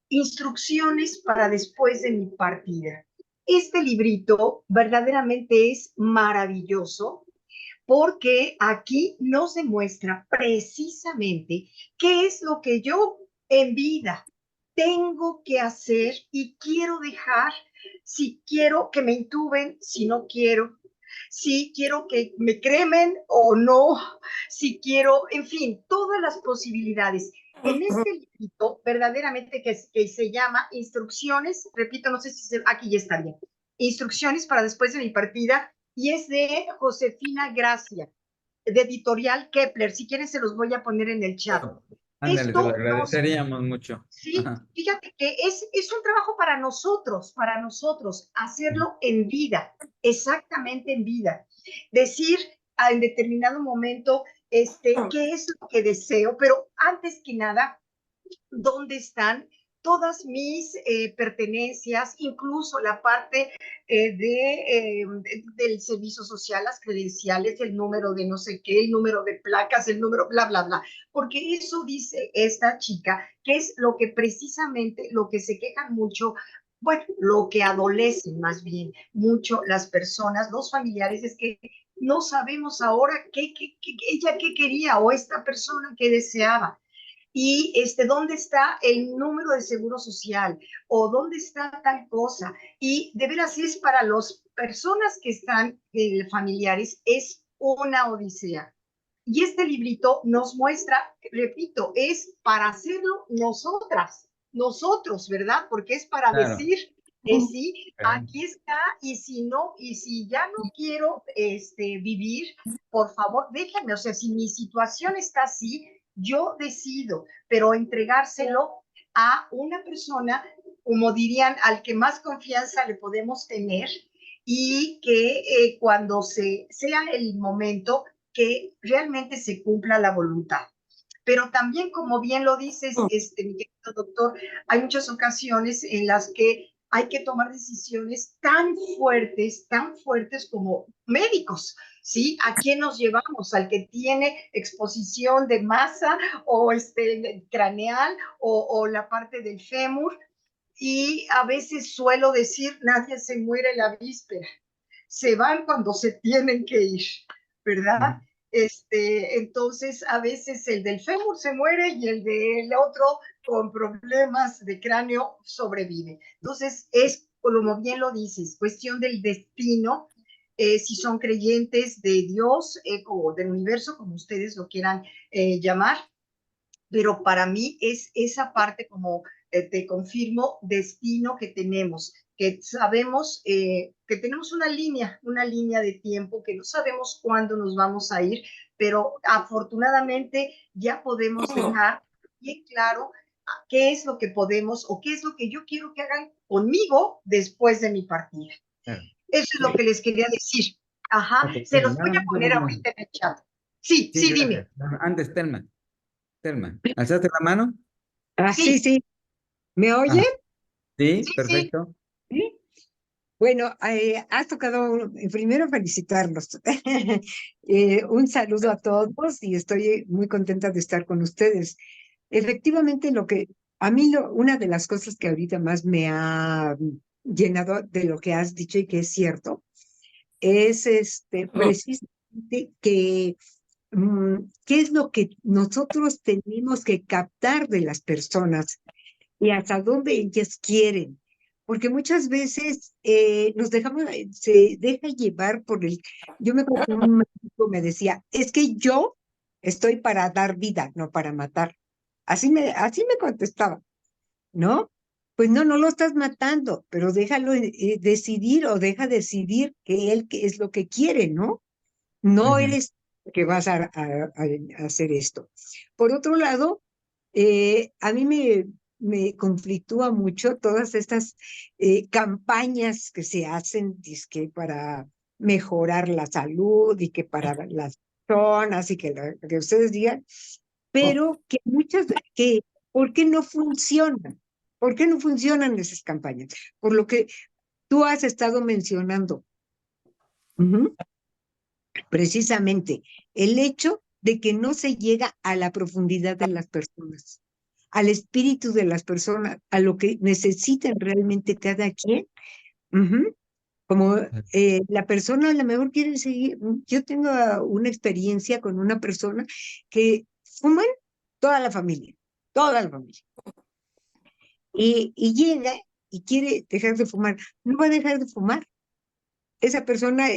Instrucciones para después de mi partida. Este librito verdaderamente es maravilloso porque aquí nos demuestra precisamente qué es lo que yo en vida tengo que hacer y quiero dejar, si quiero que me intuben, si no quiero, si quiero que me cremen o no, si quiero, en fin, todas las posibilidades. En este librito, verdaderamente que se llama Instrucciones, repito, no sé si aquí ya está bien, Instrucciones para después de mi partida, y es de Josefina Gracia, de Editorial Kepler. Si quieren, se los voy a poner en el chat. ándale, te lo Esto nos, agradeceríamos mucho. sí, Ajá. fíjate que es un trabajo para nosotros, hacerlo en vida, exactamente en vida. Decir en determinado momento, qué es lo que deseo, pero antes que nada, dónde están todas mis pertenencias, incluso la parte del servicio social, las credenciales, el número de no sé qué, el número de placas, el número, bla, bla, bla. Porque eso dice esta chica, que es lo que precisamente, lo que se quejan mucho, bueno, lo que adolecen más bien mucho las personas, los familiares, es que no sabemos ahora ella qué quería o esta persona qué deseaba y dónde está el número de seguro social o dónde está tal cosa. Y de veras es para las personas que están familiares, es una odisea. Y este librito nos muestra, repito, es para hacerlo nosotros, ¿verdad? Porque es para Claro. decir, sí, aquí está, y si no, y si ya no quiero vivir, por favor, déjenme, o sea, si mi situación está así, yo decido, pero entregárselo a una persona, como dirían, al que más confianza le podemos tener y que cuando sea el momento, que realmente se cumpla la voluntad. Pero también, como bien lo dices, mi querido doctor, hay muchas ocasiones en las que hay que tomar decisiones tan fuertes como médicos, ¿sí? ¿A quién nos llevamos? ¿Al que tiene exposición de masa o craneal o la parte del fémur? y a veces suelo decir, nadie se muere la víspera, se van cuando se tienen que ir, ¿verdad? Entonces, a veces el del fémur se muere y el del otro con problemas de cráneo sobrevive. Entonces, es, como bien lo dices, cuestión del destino, si son creyentes de Dios o del universo, como ustedes lo quieran llamar, pero para mí es esa parte, como te confirmo, destino que tenemos, que sabemos que tenemos una línea de tiempo, que no sabemos cuándo nos vamos a ir, pero afortunadamente ya podemos dejar bien claro qué es lo que podemos o qué es lo que yo quiero que hagan conmigo después de mi partida. Claro. Eso es lo que les quería decir. Ajá, Ok, se bueno, los voy nada a más poner ahorita en el chat. Sí, Sí, sí, dime. gracias. Antes, Telma, Telma, ¿alzaste la mano? Ah, sí, Sí, sí. ¿Me oye? Ah, sí, sí, sí. perfecto. Sí. Bueno, has tocado, primero felicitarlos. Un saludo a todos y estoy muy contenta de estar con ustedes. Efectivamente, a mí una de las cosas que ahorita más me ha llenado de lo que has dicho y que es cierto, es precisamente que qué es lo que nosotros tenemos que captar de las personas y hasta dónde ellas quieren. Porque muchas veces se deja llevar por yo me acuerdo que un médico me decía, es que yo estoy para dar vida, no para matar. Así me contestaba, ¿no? Pues no, no lo estás matando, pero déjalo decidir o deja decidir qué es lo que quiere, ¿no? No Ujú. eres que vas a hacer esto. Por otro lado, a mí me conflictúa mucho todas estas campañas que se hacen dizque para mejorar la salud y que para las personas y que ustedes digan, pero que ¿por qué no funcionan? ¿Por qué no funcionan esas campañas? Por lo que tú has estado mencionando. Ujú. Precisamente el hecho de que no se llega a la profundidad de las personas, al espíritu de las personas, a lo que necesitan realmente cada quien. Ujú. Como la persona a lo mejor quiere seguir, yo tengo una experiencia con una persona que fuman toda la familia, y llega y quiere dejar de fumar, no va a dejar de fumar. Esa persona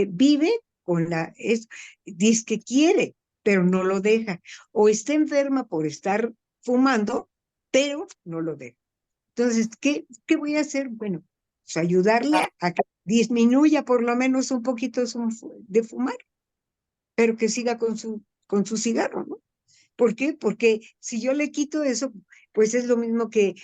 vive dice que quiere, pero no lo deja. O está enferma por estar fumando, pero no lo deja. Entonces, ¿qué voy a hacer? Bueno, pues ayudarle a que disminuya por lo menos un poquito de fumar, pero que siga con su cigarro, ¿no? ¿Por qué? Porque si yo le quito eso, pues es lo mismo que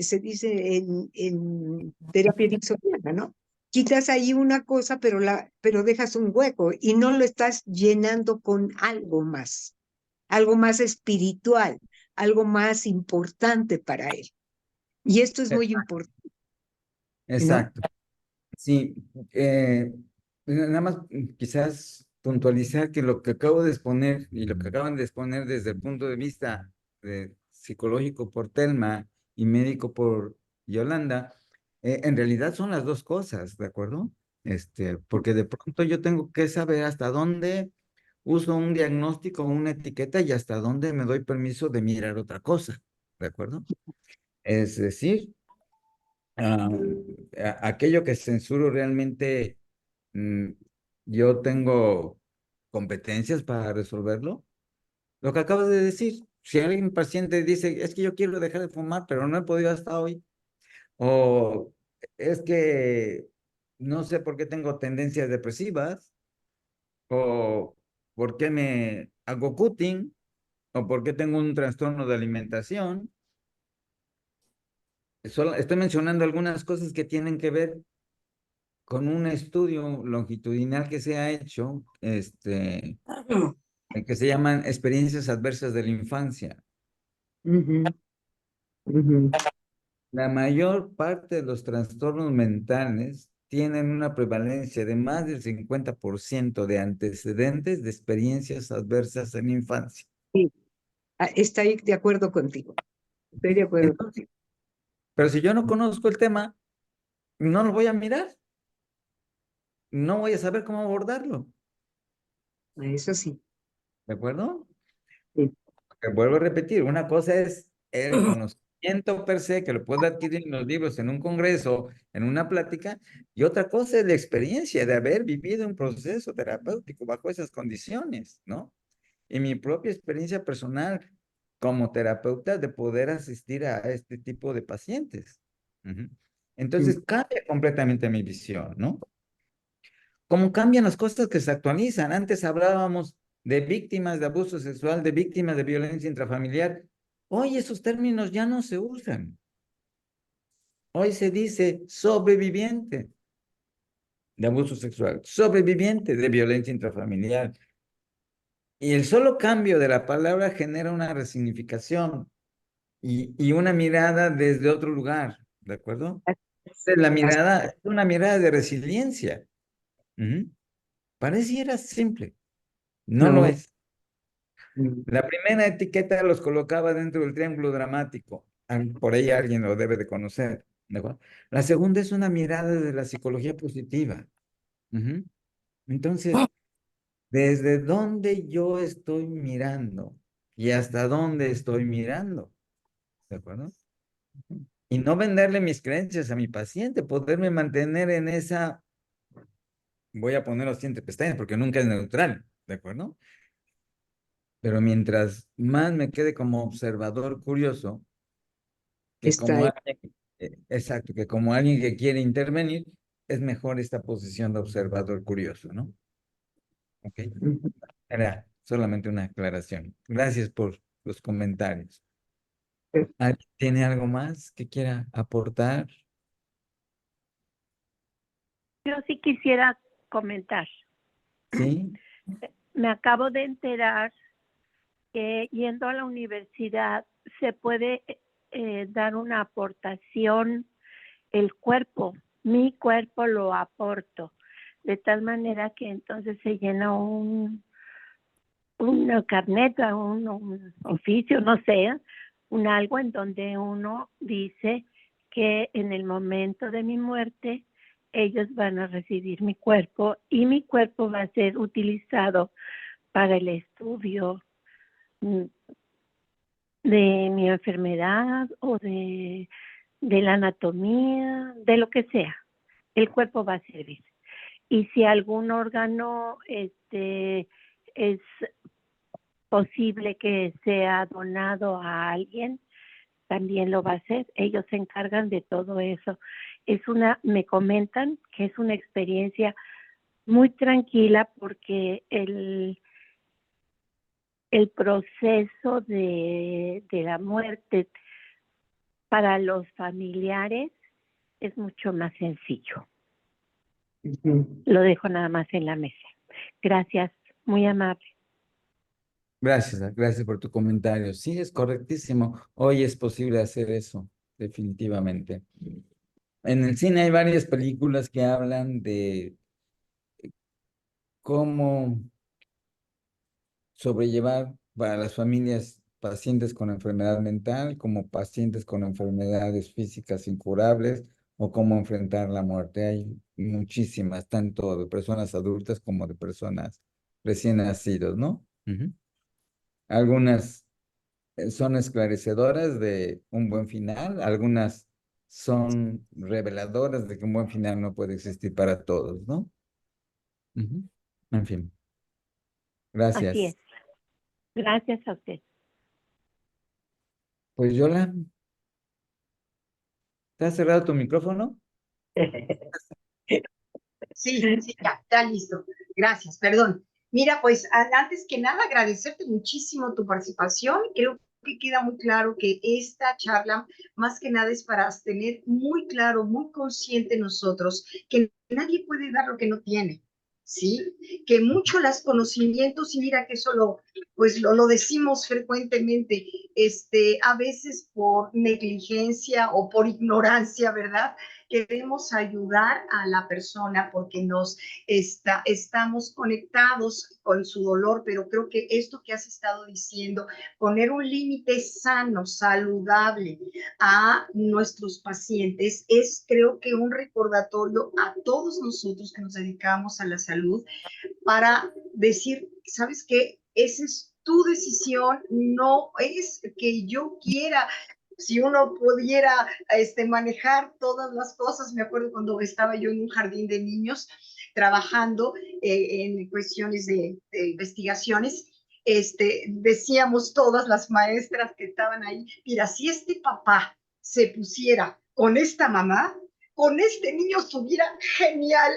se dice en terapia dixoniana, ¿no? Quitas ahí una cosa, pero dejas un hueco y no lo estás llenando con algo más espiritual, algo más importante para él. Y esto es muy importante, ¿no? Exacto. Sí, nada más quizás puntualizar que lo que acabo de exponer y lo que acaban de exponer desde el punto de vista psicológico por Telma y médico por Yolanda, en realidad son las dos cosas, ¿de acuerdo? Porque de pronto yo tengo que saber hasta dónde uso un diagnóstico o una etiqueta y hasta dónde me doy permiso de mirar otra cosa, ¿de acuerdo? Es decir, ah, aquello que censuro realmente, mm, yo tengo competencias para resolverlo. Lo que acabas de decir, si alguien paciente dice, es que yo quiero dejar de fumar, pero no he podido hasta hoy, o es que no sé por qué tengo tendencias depresivas, o por qué me hago cutting, o por qué tengo un trastorno de alimentación. Solo estoy mencionando algunas cosas que tienen que ver con un estudio longitudinal que se ha hecho, que se llaman experiencias adversas de la infancia. Ujú, ujú. La mayor parte de los trastornos mentales tienen una prevalencia de más del 50% de antecedentes de experiencias adversas en la infancia. Sí, estoy de acuerdo contigo. Estoy de acuerdo Entonces, contigo. Pero si yo no conozco el tema, no lo voy a mirar, no voy a saber cómo abordarlo, Eso sí. ¿de acuerdo? Sí. Que vuelvo a repetir, una cosa es el conocimiento per se, que lo puedo adquirir en los libros, en un congreso, en una plática, y otra cosa es la experiencia de haber vivido un proceso terapéutico bajo esas condiciones, ¿no? Y mi propia experiencia personal como terapeuta de poder asistir a este tipo de pacientes. Ujú. Entonces cambia completamente mi visión, ¿no? Cómo cambian las cosas que se actualizan. Antes hablábamos de víctimas de abuso sexual, de víctimas de violencia intrafamiliar. Hoy esos términos ya no se usan. Hoy se dice sobreviviente de abuso sexual, sobreviviente de violencia intrafamiliar. Y el solo cambio de la palabra genera una resignificación y una mirada desde otro lugar, ¿de acuerdo? La mirada es una mirada de resiliencia. Ujú. Pareciera simple, no lo No. es. La primera etiqueta los colocaba dentro del triángulo dramático. Por ahí alguien lo debe de conocer. ¿De acuerdo? La segunda es una mirada de la psicología positiva. Ujú. Entonces, ¿desde dónde yo estoy mirando? ¿Y hasta dónde estoy mirando? ¿De acuerdo? Y no venderle mis creencias a mi paciente, poderme mantener en esa, voy a poner los entre pestañas porque nunca es neutral, ¿de acuerdo? Pero mientras más me quede como observador curioso, que Está como ahí. alguien, exacto, que como alguien que quiere intervenir, es mejor esta posición de observador curioso, ¿no? Ok. Ujú. Era solamente una aclaración. Gracias por los comentarios. ¿Alguien tiene algo más que quiera aportar? Yo sí quisiera comentar. Sí. Me acabo de enterar que yendo a la universidad se puede dar una aportación, el cuerpo, mi cuerpo lo aporto, de tal manera que entonces se llena un carnet, un oficio, no sé, un algo en donde uno dice que en el momento de mi muerte ellos van a recibir mi cuerpo y mi cuerpo va a ser utilizado para el estudio de mi enfermedad o de la anatomía, de lo que sea. El cuerpo va a servir. Y si algún órgano es posible que sea donado a alguien, también lo va a hacer. Ellos se encargan de todo eso. Me comentan que es una experiencia muy tranquila porque el proceso de la muerte para los familiares es mucho más sencillo. Ujú. Lo dejo nada más en la mesa. Gracias, muy amable. Gracias, gracias por tu comentario. Sí, es correctísimo. Hoy es posible hacer eso, definitivamente. En el cine hay varias películas que hablan de cómo sobrellevar para las familias pacientes con enfermedad mental, como pacientes con enfermedades físicas incurables, o cómo enfrentar la muerte. Hay muchísimas, tanto de personas adultas como de personas recién nacidos, ¿no? Ujú. Algunas son esclarecedoras de un buen final, algunas son reveladoras de que un buen final no puede existir para todos, ¿no? Ujú. En fin, Así gracias. es. Gracias a usted. Pues Yola, ¿te has cerrado tu micrófono? Sí, sí, ya listo. Gracias, perdón. Mira, pues antes que nada agradecerte muchísimo tu participación. Creo que queda muy claro que esta charla más que nada es para tener muy claro, muy consciente nosotros que nadie puede dar lo que no tiene. ¿Sí? Que mucho los conocimientos, y mira que eso pues lo decimos frecuentemente, a veces por negligencia o por ignorancia, ¿verdad? queremos ayudar a la persona porque estamos conectados con su dolor, pero creo que esto que has estado diciendo, poner un límite sano, saludable a nuestros pacientes, es creo que un recordatorio a todos nosotros que nos dedicamos a la salud para decir, ¿sabes qué? Esa es tu decisión, no es que yo quiera. Si uno pudiera manejar todas las cosas, me acuerdo cuando estaba yo en un jardín de niños trabajando en cuestiones de investigaciones, decíamos todas las maestras que estaban ahí, mira, si este papá se pusiera con esta mamá, con este niño estuviera genial.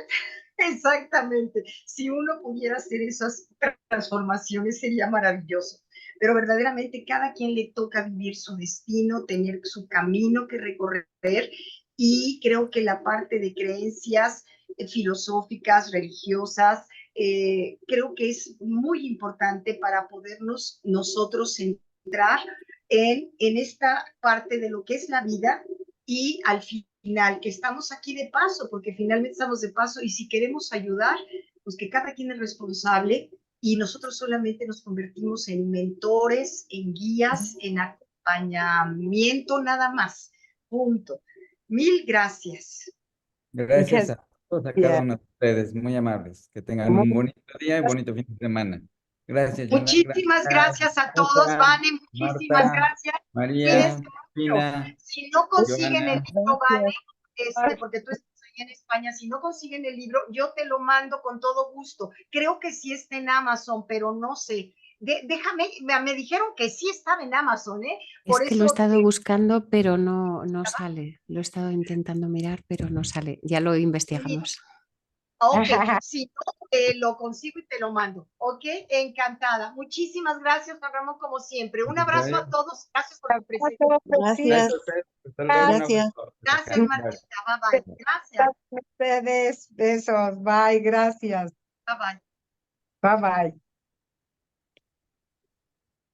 Exactamente. Si uno pudiera hacer esas transformaciones sería maravilloso. Pero verdaderamente cada quien le toca vivir su destino, tener su camino que recorrer, y creo que la parte de creencias filosóficas, religiosas, creo que es muy importante para podernos nosotros centrar en esta parte de lo que es la vida y al final, que estamos aquí de paso, porque finalmente estamos de paso y si queremos ayudar, pues que cada quien es responsable y nosotros solamente nos convertimos en mentores, en guías, en acompañamiento nada más. Punto. Mil gracias. Gracias Muchas a todos, a cada gracias. uno de ustedes, muy amables. Que tengan un bonito día y bonito fin de semana. Gracias, Yana. Muchísimas gracias a todos, Rosa, Vane, muchísimas Marta, gracias. María, Cuídense mucho. Pina, Si no consiguen el Joana. libro, Vane, porque tú estás ahí en España, si no consiguen el libro, yo te lo mando con todo gusto. Creo que sí está en Amazon, pero no sé. Déjame, me dijeron que sí estaba en Amazon, ¿eh? Es Por que lo he eso estado buscando, pero no sale. Lo he estado intentando mirar, pero no sale. Ya lo investigamos. ok, si no, lo consigo y te lo mando. Ok, encantada. Muchísimas gracias, Juan Ramón, como siempre. Un abrazo a todos. Gracias por tu presencia. Gracias a ustedes. Hasta luego. Un Gracias. abrazo. Gracias, Bye. Martita. Bye bye. Gracias. Ustedes, besos, bye, gracias. Bye bye. Bye bye.